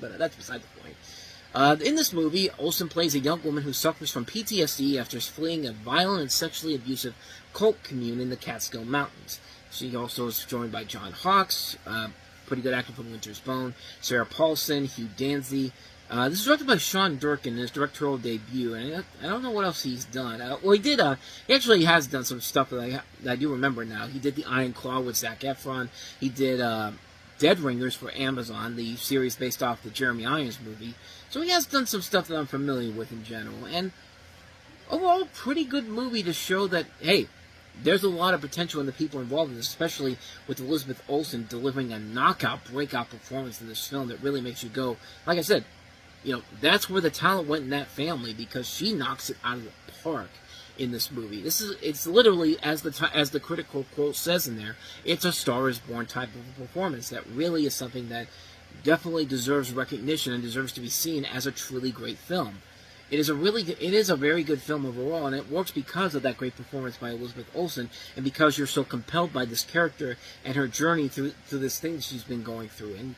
that's beside the point. In this movie, Olsen plays a young woman who suffers from PTSD after fleeing a violent and sexually abusive cult commune in the Catskill Mountains. She also is joined by John Hawkes, pretty good actor from Winter's Bone, Sarah Paulson, Hugh Danzy. This is directed by Sean Durkin, his directorial debut, and I don't know what else he's done. Well, he actually has done some stuff that I do remember now. He did The Iron Claw with Zac Efron. He did Dead Ringers for Amazon, the series based off the Jeremy Irons movie. So he has done some stuff that I'm familiar with in general. And overall, pretty good movie to show that, hey, there's a lot of potential in the people involved in this, especially with Elizabeth Olsen delivering a knockout, breakout performance in this film that really makes you go, like I said, you know, that's where the talent went in that family, because she knocks it out of the park in this movie. It's literally, as the critical quote says in there, it's a Star is Born type of a performance that really is something that definitely deserves recognition and deserves to be seen as a truly great film. It is a very good film overall, and it works because of that great performance by Elizabeth Olsen, and because you're so compelled by this character and her journey through this thing that she's been going through. And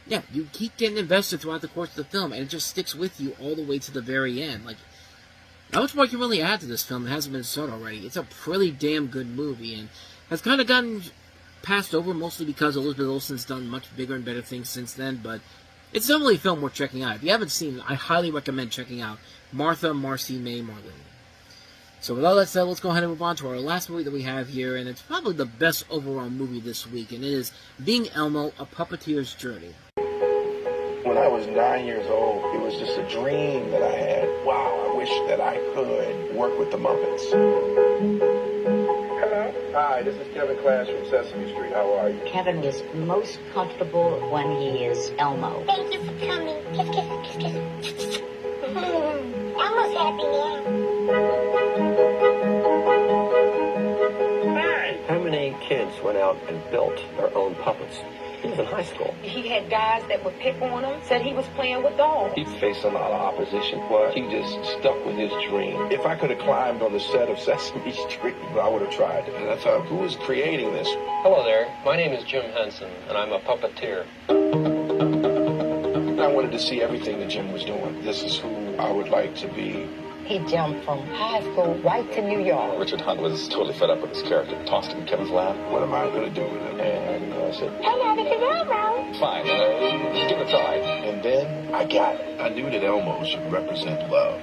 yeah, you keep getting invested throughout the course of the film, and it just sticks with you all the way to the very end. Like, not much more can really add to this film that hasn't been said already. It's a pretty damn good movie, and has kind of gotten passed over, mostly because Elizabeth Olsen's done much bigger and better things since then, but it's definitely a film worth checking out. If you haven't seen it, I highly recommend checking out Martha, Marcy, May, Marlene. So with all that said, let's go ahead and move on to our last movie that we have here, and it's probably the best overall movie this week, and it is Being Elmo, A Puppeteer's Journey. When I was 9 years old, it was just a dream that I had. Wow, I wish that I could work with the Muppets. Hello? Hi, this is Kevin Clash from Sesame Street. How are you? Kevin is most comfortable when he is Elmo. Thank you for coming. Kiss, kiss, kiss, kiss. Elmo's happy now. How many kids went out and built their own puppets? He was in high school. He had guys that would pick on him, said he was playing with dolls. He faced a lot of opposition, but he just stuck with his dream. If I could have climbed on the set of Sesame Street, I would have tried. And I thought, who is creating this? Hello there. My name is Jim Henson, and I'm a puppeteer. I wanted to see everything that Jim was doing. This is who I would like to be. He jumped from high school right to New York. Richard Hunt was totally fed up with his character, tossed him in Kevin's lap. What am I going to do with him? And I said, Hello, this is Elmo. Fine, give it a try. And then I got it. I knew that Elmo should represent love.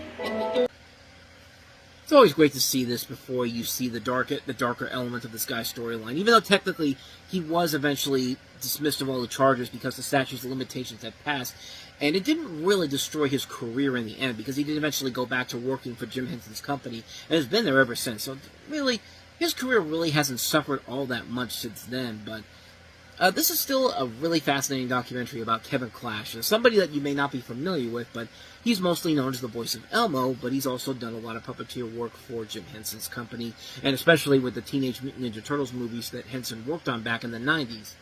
It's always great to see this before you see the darker element of this guy's storyline. Even though technically he was eventually dismissed of all the charges because the statute of limitations had passed, and it didn't really destroy his career in the end because he did eventually go back to working for Jim Henson's company and has been there ever since. So really, his career really hasn't suffered all that much since then. But this is still a really fascinating documentary about Kevin Clash, somebody that you may not be familiar with, but he's mostly known as the voice of Elmo, but he's also done a lot of puppeteer work for Jim Henson's company, and especially with the Teenage Mutant Ninja Turtles movies that Henson worked on back in the 90s.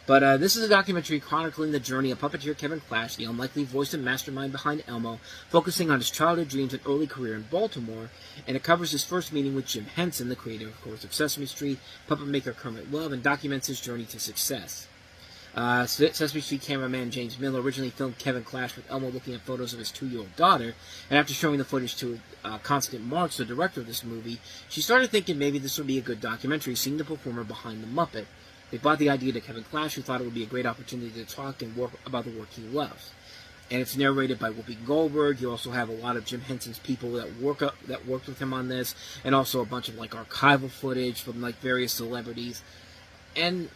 But this is a documentary chronicling the journey of puppeteer Kevin Clash, the unlikely voice and mastermind behind Elmo, focusing on his childhood dreams and early career in Baltimore, and it covers his first meeting with Jim Henson, the creator, of course, of Sesame Street, puppet maker Kermit Love, and documents his journey to success. Sesame Street cameraman James Miller originally filmed Kevin Clash with Elmo looking at photos of his 2-year-old daughter, and after showing the footage to Constance Marks, the director of this movie, she started thinking maybe this would be a good documentary, seeing the performer behind the Muppet. They brought the idea to Kevin Clash, who thought it would be a great opportunity to talk and work about the work he loves. And it's narrated by Whoopi Goldberg. You also have a lot of Jim Henson's people that worked with him on this, and also a bunch of like archival footage from like various celebrities. And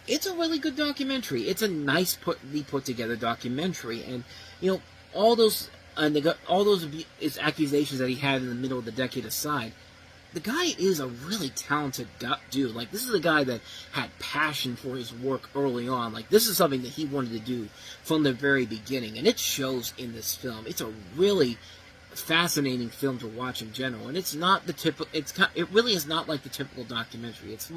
it's a really good documentary. It's a nice put together documentary, and you know all those accusations that he had in the middle of the decade aside. The guy is a really talented dude. Like, this is a guy that had passion for his work early on. Like, this is something that he wanted to do from the very beginning, and it shows in this film. It's a really fascinating film to watch in general, and it's not the typical. It really is not like the typical documentary. This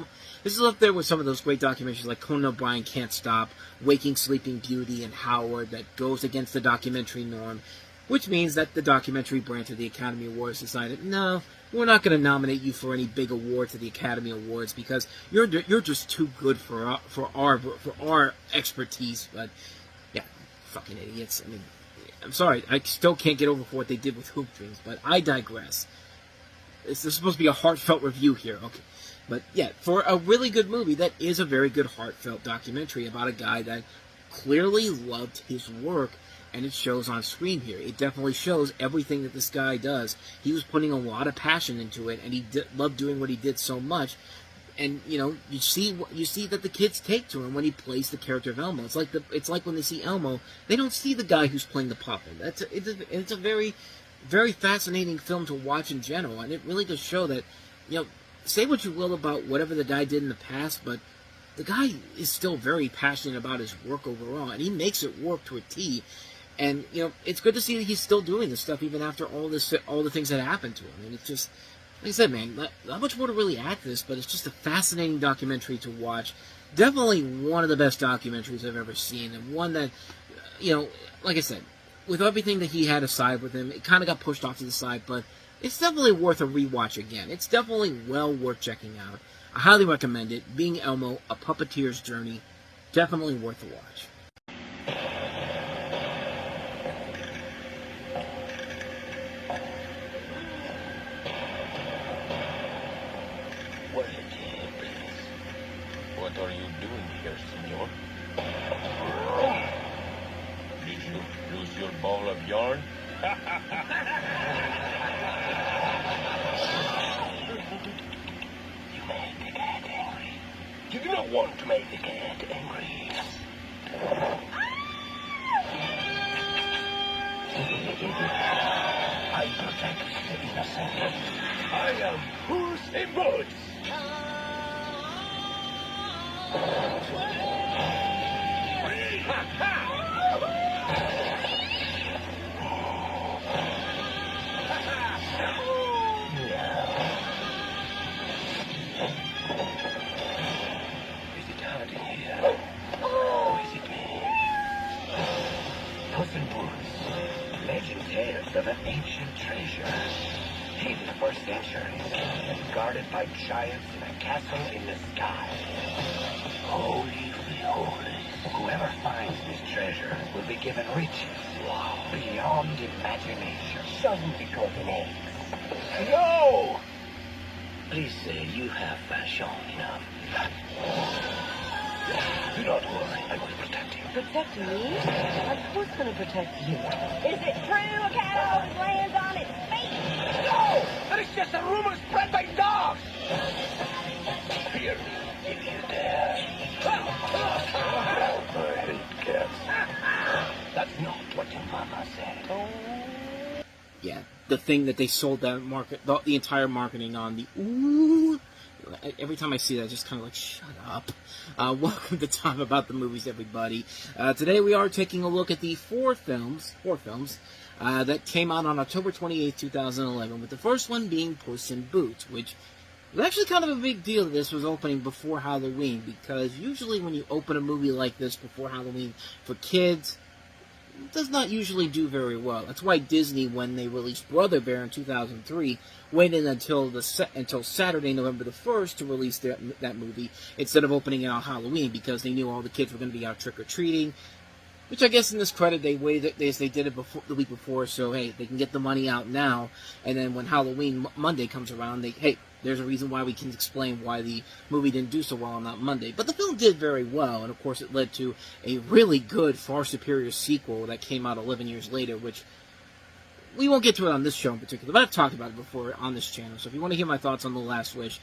is up there with some of those great documentaries like Conan O'Brien Can't Stop, Waking Sleeping Beauty, and Howard that goes against the documentary norm, which means that the documentary branch of the Academy Awards decided, no, we're not going to nominate you for any big awards at the Academy Awards because you're just too good for our expertise. But yeah, fucking idiots. I mean, I'm sorry, I still can't get over for what they did with Hoop Dreams, but I digress. This is supposed to be a heartfelt review here, okay? But yeah, for a really good movie, that is a very good heartfelt documentary about a guy that clearly loved his work. And it shows on screen here. It definitely shows everything that this guy does. He was putting a lot of passion into it, and he loved doing what he did so much. And you know, you see that the kids take to him when he plays the character of Elmo. It's like when they see Elmo, they don't see the guy who's playing the puppet. It's a very, very fascinating film to watch in general, and it really does show that, you know, say what you will about whatever the guy did in the past, but the guy is still very passionate about his work overall, and he makes it work to a T. And, you know, it's good to see that he's still doing this stuff even after all the things that happened to him. And it's just, like I said, man, not much more to really add to this, but it's just a fascinating documentary to watch. Definitely one of the best documentaries I've ever seen, and one that, you know, like I said, with everything that he had aside with him, it kind of got pushed off to the side, but it's definitely worth a rewatch again. It's definitely well worth checking out. I highly recommend it. Being Elmo, A Puppeteer's Journey, definitely worth a watch. What are you doing here, senor? Did you lose your ball of yarn? You made the cat angry. Do you not want to make the cat angry? I protect the innocent. I am Puss in Boots. Puss in Boots. Legend tales of an ancient treasure, hidden for centuries, and guarded by giants in a castle in the sky. Holy, holy. Whoever finds this treasure will be given riches beyond imagination. Some be golden eggs. No! Please say you have shown enough. Do not worry, I will protect you. Protect me? Of course I'm gonna protect you. Is it true a cat always lands on its feet? No! That is just a rumor spread by dogs! Fear me if you dare. I hate cats. That's not what your mama said. Yeah, the thing that they sold that market, the entire marketing on, the ooh. Every time I see that, I just kind of like, shut up. Welcome to Time About the Movies, everybody. Today we are taking a look at the four films that came out on October 28, 2011, with the first one being Puss in Boots, which was actually kind of a big deal that this was opening before Halloween, because usually when you open a movie like this before Halloween for kids, it does not usually do very well. That's why Disney, when they released Brother Bear in 2003, waited until Saturday, November the 1st to release that movie instead of opening it on Halloween, because they knew all the kids were going to be out trick-or-treating, which I guess in this credit they waited, they did it the week before, so hey, they can get the money out now, and then when Halloween Monday comes around, hey, there's a reason why we can explain why the movie didn't do so well on that Monday. But the film did very well, and of course it led to a really good, far superior sequel that came out 11 years later, which we won't get to it on this show in particular, but I've talked about it before on this channel. So if you want to hear my thoughts on The Last Wish,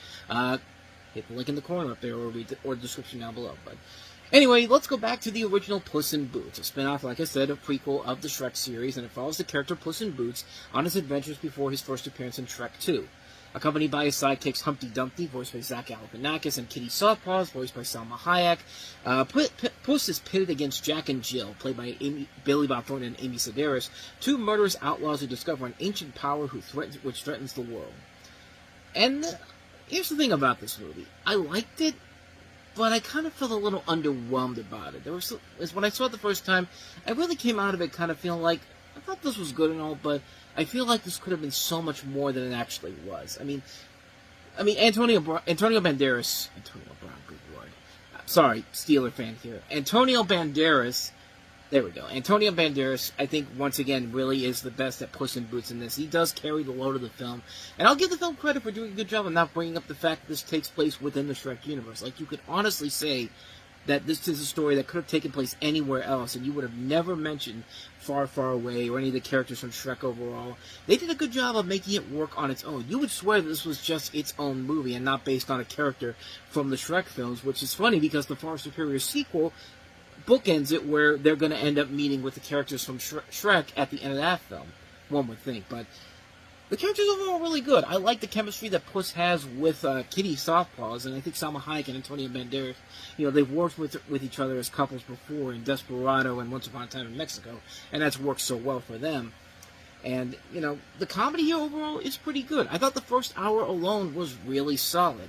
hit the link in the corner up there or the description down below. But anyway, let's go back to the original Puss in Boots, a spin-off, like I said, a prequel of the Shrek series, and it follows the character Puss in Boots on his adventures before his first appearance in Shrek 2. Accompanied by his sidekicks Humpty Dumpty, voiced by Zach Galifianakis, and Kitty Softpaws, voiced by Salma Hayek, Puss is pitted against Jack and Jill, played by Billy Bob Thornton and Amy Sedaris, two murderous outlaws who discover an ancient power which threatens the world. And here's the thing about this movie. I liked it, but I kind of felt a little underwhelmed about it. When I saw it the first time, I really came out of it kind of feeling like, I thought this was good and all, but I feel like this could have been so much more than it actually was. I mean, Antonio Banderas, good lord. Sorry, Steeler fan here. Antonio Banderas, there we go. Antonio Banderas, I think, once again, really is the best at Puss in Boots in this. He does carry the load of the film, and I'll give the film credit for doing a good job of not bringing up the fact that this takes place within the Shrek universe. Like, you could honestly say that this is a story that could have taken place anywhere else, and you would have never mentioned Far, Far Away or any of the characters from Shrek overall. They did a good job of making it work on its own. You would swear that this was just its own movie and not based on a character from the Shrek films, which is funny because the far superior sequel bookends it where they're going to end up meeting with the characters from Shrek at the end of that film, one would think. But the characters overall are really good. I like the chemistry that Puss has with Kitty Softpaws, and I think Salma Hayek and Antonio Banderas, they've worked with each other as couples before in Desperado and Once Upon a Time in Mexico, and that's worked so well for them. And, the comedy here overall is pretty good. I thought the first hour alone was really solid.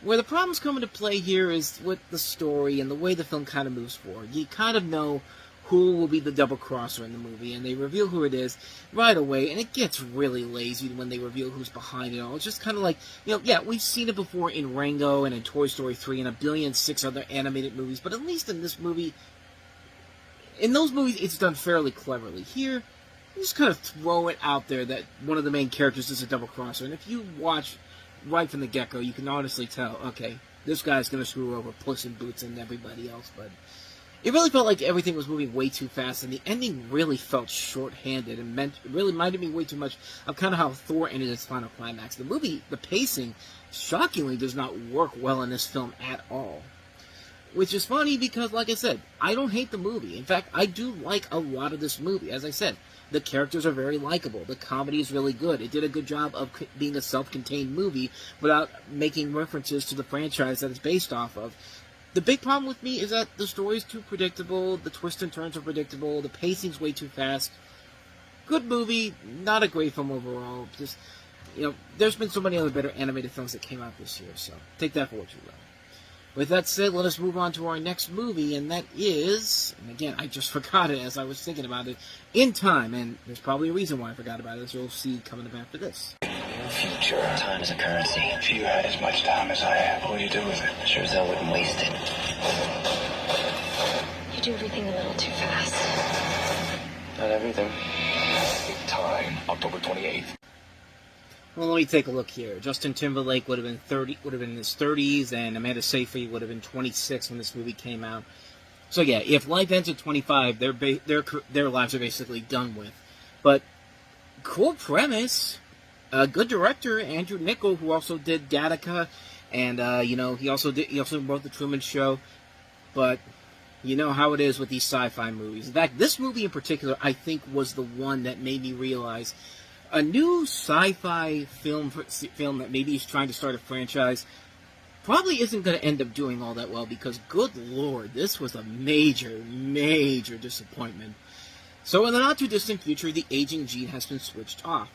Where the problems come into play here is with the story and the way the film kind of moves forward. You kind of know who will be the double-crosser in the movie, and they reveal who it is right away, and it gets really lazy when they reveal who's behind it all. It's just kind of like, yeah, we've seen it before in Rango and in Toy Story 3 and 1,000,000,006 other animated movies, but at least in this movie, in those movies, it's done fairly cleverly. Here, you just kind of throw it out there that one of the main characters is a double-crosser, and if you watch right from the get-go, you can honestly tell, okay, this guy's going to screw over Puss in Boots and everybody else, but it really felt like everything was moving way too fast, and the ending really felt short-handed, and it really reminded me way too much of kind of how Thor ended its final climax. The movie, the pacing, shockingly does not work well in this film at all. Which is funny because, like I said, I don't hate the movie. In fact, I do like a lot of this movie. As I said, the characters are very likable. The comedy is really good. It did a good job of being a self-contained movie without making references to the franchise that it's based off of. The big problem with me is that the story is too predictable, the twists and turns are predictable, the pacing's way too fast. Good movie, not a great film overall. Just, there's been so many other better animated films that came out this year, so take that for what you will. With that said, let us move on to our next movie, and that is, and again, I just forgot it as I was thinking about it, In Time, and there's probably a reason why I forgot about it, as you'll see coming up after this. Future. Time is a currency. If you had as much time as I have, what would you do with it? Sure as hell wouldn't waste it. You do everything a little too fast. Not everything. In Time, October 28th. Well, let me take a look here. Justin Timberlake would have been in his 30s, and Amanda Seyfried would have been 26 when this movie came out. So yeah, if life ends at 25, their lives are basically done with. But cool premise, good director Andrew Niccol, who also did Gattaca, and he also wrote The Truman Show. But you know how it is with these sci-fi movies. In fact, this movie in particular, I think, was the one that made me realize a new sci-fi film that maybe is trying to start a franchise probably isn't going to end up doing all that well, because, good lord, this was a major, major disappointment. So in the not-too-distant future, the aging gene has been switched off.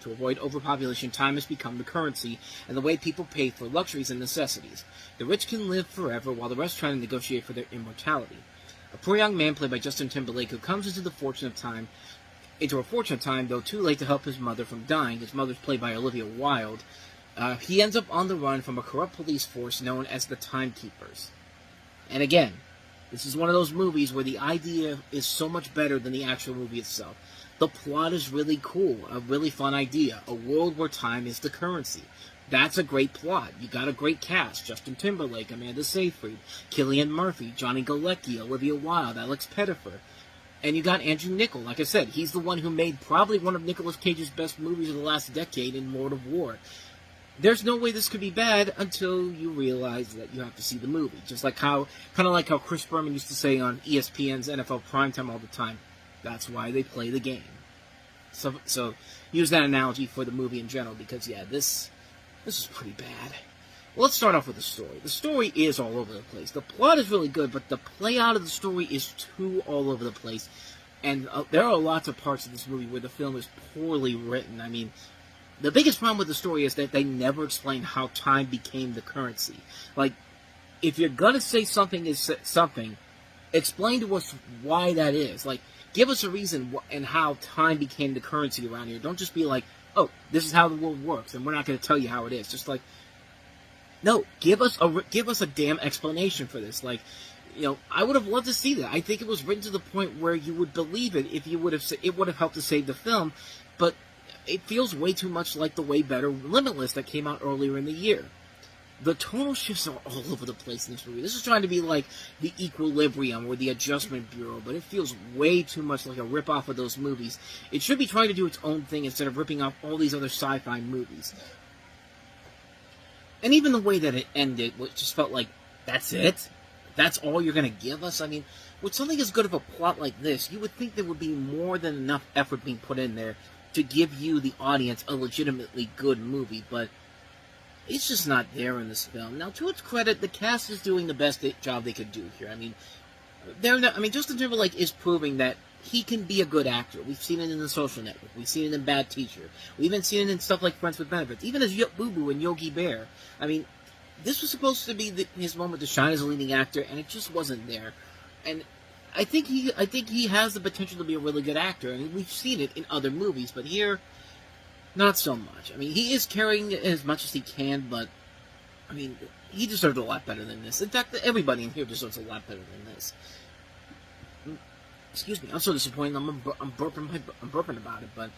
To avoid overpopulation, time has become the currency, and the way people pay for luxuries and necessities. The rich can live forever, while the rest try to negotiate for their immortality. A poor young man played by Justin Timberlake, who comes into a fortunate time, though too late to help his mother from dying. His mother's played by Olivia Wilde. He ends up on the run from a corrupt police force known as the Timekeepers. And again, this is one of those movies where the idea is so much better than the actual movie itself. The plot is really cool, a really fun idea. A world where time is the currency. That's a great plot. You got a great cast. Justin Timberlake, Amanda Seyfried, Cillian Murphy, Johnny Galecki, Olivia Wilde, Alex Pettyfer. And you got Andrew Niccol. Like I said, he's the one who made probably one of Nicolas Cage's best movies of the last decade in Lord of War. There's no way this could be bad until you realize that you have to see the movie. Just like kind of like how Chris Berman used to say on ESPN's NFL Primetime all the time. That's why they play the game. So use that analogy for the movie in general, because yeah, this is pretty bad. Well, let's start off with the story. The story is all over the place. The plot is really good, but the play out of the story is too all over the place. And there are lots of parts of this movie where the film is poorly written. I mean, the biggest problem with the story is that they never explain how time became the currency. Like, if you're gonna say something is something, explain to us why that is. Like, give us a reason and how time became the currency around here. Don't just be like, oh, this is how the world works, and we're not going to tell you how it is. Just like, no, give us a damn explanation for this. Like, I would have loved to see that. I think it was written to the point where you would believe it if it would have helped to save the film, but it feels way too much like the way better Limitless that came out earlier in the year. The tonal shifts are all over the place in this movie. This is trying to be like the Equilibrium or the Adjustment Bureau, but it feels way too much like a rip-off of those movies. It should be trying to do its own thing instead of ripping off all these other sci-fi movies. And even the way that it ended, it just felt like, that's it? That's all you're going to give us? I mean, with something as good of a plot like this, you would think there would be more than enough effort being put in there to give you, the audience, a legitimately good movie, but it's just not there in this film. Now, to its credit, the cast is doing the best job they could do here. I mean, Justin Timberlake is proving that he can be a good actor. We've seen it in The Social Network. We've seen it in Bad Teacher. We've even seen it in stuff like Friends with Benefits. Even as Boo Boo and Yogi Bear. I mean, this was supposed to be his moment to shine as a leading actor, and it just wasn't there. And I think he has the potential to be a really good actor. I mean, we've seen it in other movies, but here, not so much. I mean, he is carrying it as much as he can, but, I mean, he deserved a lot better than this. In fact, everybody in here deserves a lot better than this. Excuse me, I'm so disappointed. I'm burping about it, but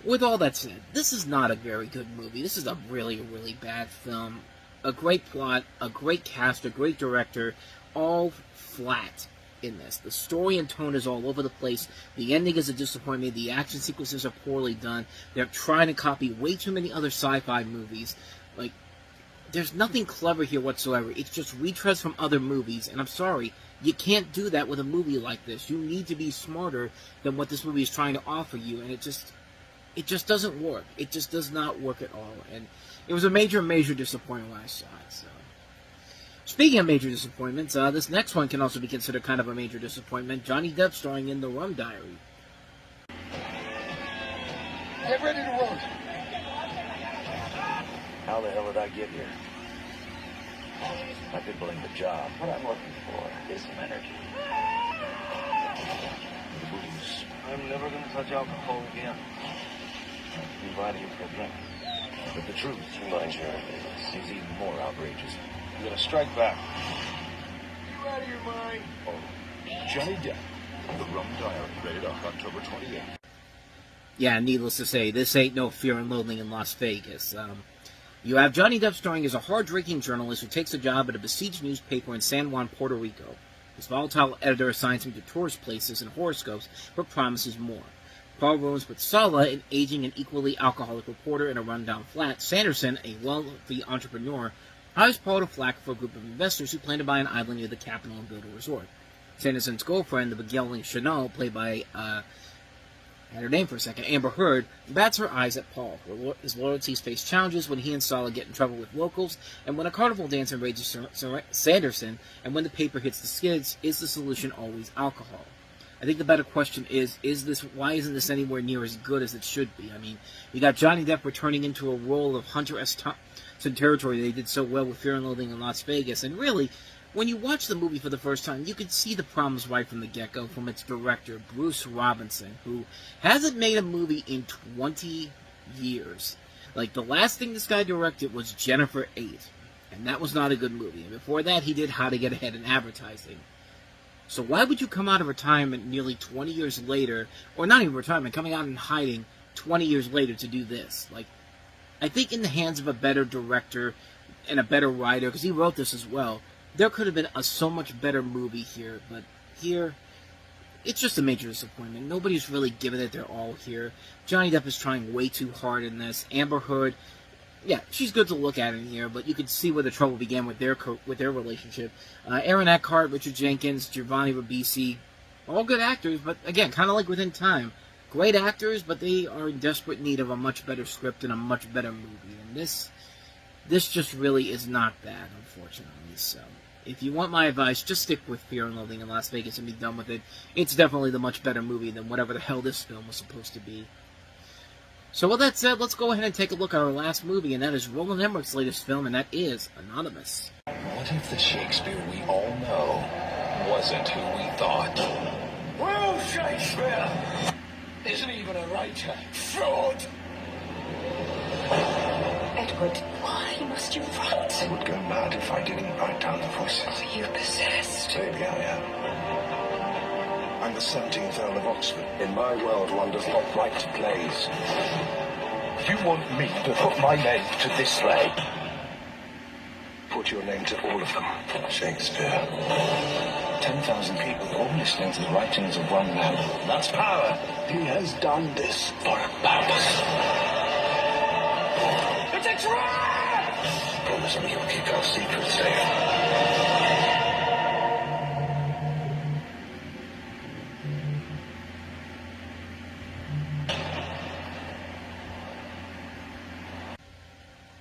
with all that said, this is not a very good movie. This is a really, really bad film. A great plot, a great cast, a great director, all flat in this. The story and tone is all over the place. The ending is a disappointment. The action sequences are poorly done. They're trying to copy way too many other sci-fi movies. Like, there's nothing clever here whatsoever. It's just retreads from other movies, and I'm sorry, you can't do that with a movie like this. You need to be smarter than what this movie is trying to offer you, and it just doesn't work. It just does not work at all, and it was a major, major disappointment when I saw it, so. Speaking of major disappointments, this next one can also be considered kind of a major disappointment. Johnny Depp starring in The Rum Diary. Get ready to roll. How the hell did I get here? I could blame the job. What I'm looking for is some energy. The booze. I'm never going to touch alcohol again. I'll invite you for a drink. But the truth reminds you is even more outrageous. I'm going to strike back. You out of your mind? Oh, Johnny Depp. The Rum Diary, rated R, October 28th. Yeah, needless to say, this ain't no Fear and Loathing in Las Vegas. You have Johnny Depp starring as a hard-drinking journalist who takes a job at a besieged newspaper in San Juan, Puerto Rico. His volatile editor assigns him to tourist places and horoscopes, but promises more. Paul rooms with Sala, an aging and equally alcoholic reporter in a rundown flat. Sanderson, a wealthy entrepreneur, hires Paul to flack for a group of investors who plan to buy an island near the capital and build a resort. Sanderson's girlfriend, the beguiling Chanel, played by, I had her name for a second, Amber Heard, bats her eyes at Paul. His loyalties face challenges when he and Sala get in trouble with locals, and when a carnival dance enrages Sanderson, and when the paper hits the skids, is the solution always alcohol? I think the better question is why isn't this anywhere near as good as it should be? I mean, you got Johnny Depp returning into a role of Hunter S. Thompson territory they did so well with Fear and Loathing in Las Vegas, and really, when you watch the movie for the first time, you can see the problems right from the get-go from its director, Bruce Robinson, who hasn't made a movie in 20 years. Like, the last thing this guy directed was Jennifer 8, and that was not a good movie. And before that, he did How to Get Ahead in Advertising. So why would you come out of retirement nearly 20 years later, or not even retirement, coming out in hiding 20 years later to do this? Like, I think in the hands of a better director and a better writer, because he wrote this as well, there could have been a so much better movie here, but here, it's just a major disappointment. Nobody's really given it their all here. Johnny Depp is trying way too hard in this. Amber Heard, yeah, she's good to look at in here, but you could see where the trouble began with their relationship. Aaron Eckhart, Richard Jenkins, Giovanni Ribisi, all good actors, but again, kind of like Within Time. Great actors, but they are in desperate need of a much better script and a much better movie. And this just really is not that, unfortunately. So, if you want my advice, just stick with Fear and Loathing in Las Vegas and be done with it. It's definitely the much better movie than whatever the hell this film was supposed to be. So with that said, let's go ahead and take a look at our last movie, and that is Roland Emmerich's latest film, and that is Anonymous. What if the Shakespeare we all know wasn't who we thought? Well, Shakespeare isn't even a writer. Fraud! Edward, why must you write? I would go mad if I didn't write down the voices. Are you possessed? Maybe I am. I'm the 17th Earl of Oxford. In my world, one does not write to plays. You want me to put my name to this slate? Put your name to all of them. Shakespeare. 10,000 people all listening to the writings of one man. That's power. He has done this for a purpose. It's a trap! Promise me you'll keep our secret safe.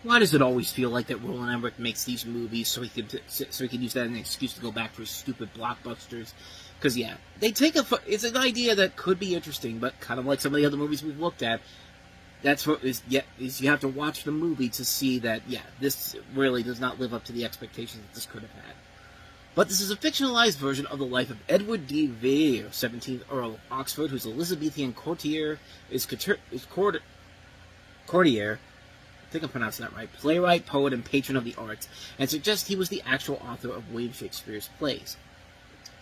Why does it always feel like that Roland Emmerich makes these movies so he can use that as an excuse to go back for his stupid blockbusters? Because yeah, they take it's an idea that could be interesting, but kind of like some of the other movies we've looked at, that's what is you have to watch the movie to see that yeah, this really does not live up to the expectations that this could have had. But this is a fictionalized version of the life of Edward de Vere, 17th Earl of Oxford, whose Elizabethan courtier courtier. I think I'm pronouncing that right, playwright, poet, and patron of the arts, and suggests he was the actual author of William Shakespeare's plays.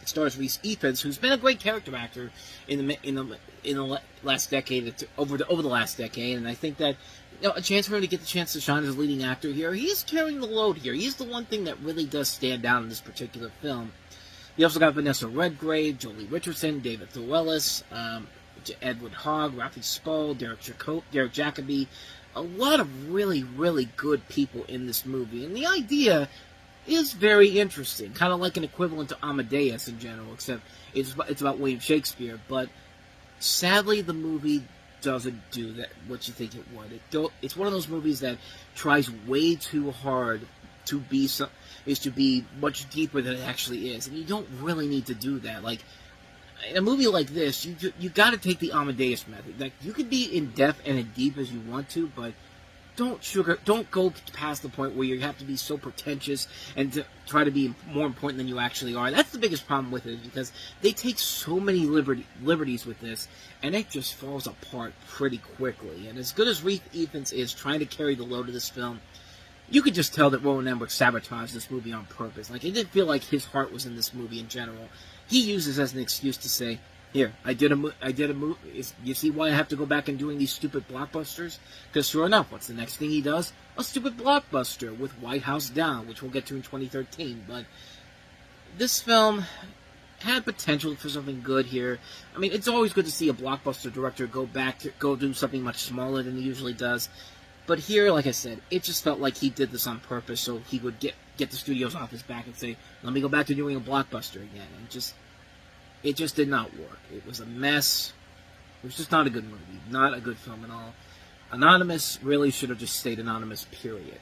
It stars Rhys Ifans, who's been a great character actor in the last decade, over the last decade, and I think that a chance for him to get the chance to shine as a leading actor here. He's carrying the load here. He's the one thing that really does stand out in this particular film. You also got Vanessa Redgrave, Jolie Richardson, David Thewlis, Edward Hogg, Rafi Spall, Derek Jacobi. A lot of really, really good people in this movie, and the idea is very interesting, kind of like an equivalent to Amadeus in general, except it's about William Shakespeare, but sadly the movie doesn't do that what you think it would. It's one of those movies that tries way too hard to be much deeper than it actually is, and you don't really need to do that. Like, in a movie like this, you got to take the Amadeus method. Like, you could be in depth and in deep as you want to, but don't go past the point where you have to be so pretentious and to try to be more important than you actually are. That's the biggest problem with it, because they take so many liberties with this, and it just falls apart pretty quickly. And as good as Reese Ifans is trying to carry the load of this film, you could just tell that Roland Emmerich sabotaged this movie on purpose. Like, it didn't feel like his heart was in this movie in general. He uses it as an excuse to say, here, I did a movie. You see why I have to go back and doing these stupid blockbusters? Because sure enough, what's the next thing he does? A stupid blockbuster with White House Down, which we'll get to in 2013. But this film had potential for something good here. I mean, it's always good to see a blockbuster director go do something much smaller than he usually does. But here, like I said, it just felt like he did this on purpose so he would get the studio's off his back and say, let me go back to doing a blockbuster again. And it just did not work. It was a mess. It was just not a good movie. Not a good film at all. Anonymous really should have just stayed anonymous, period.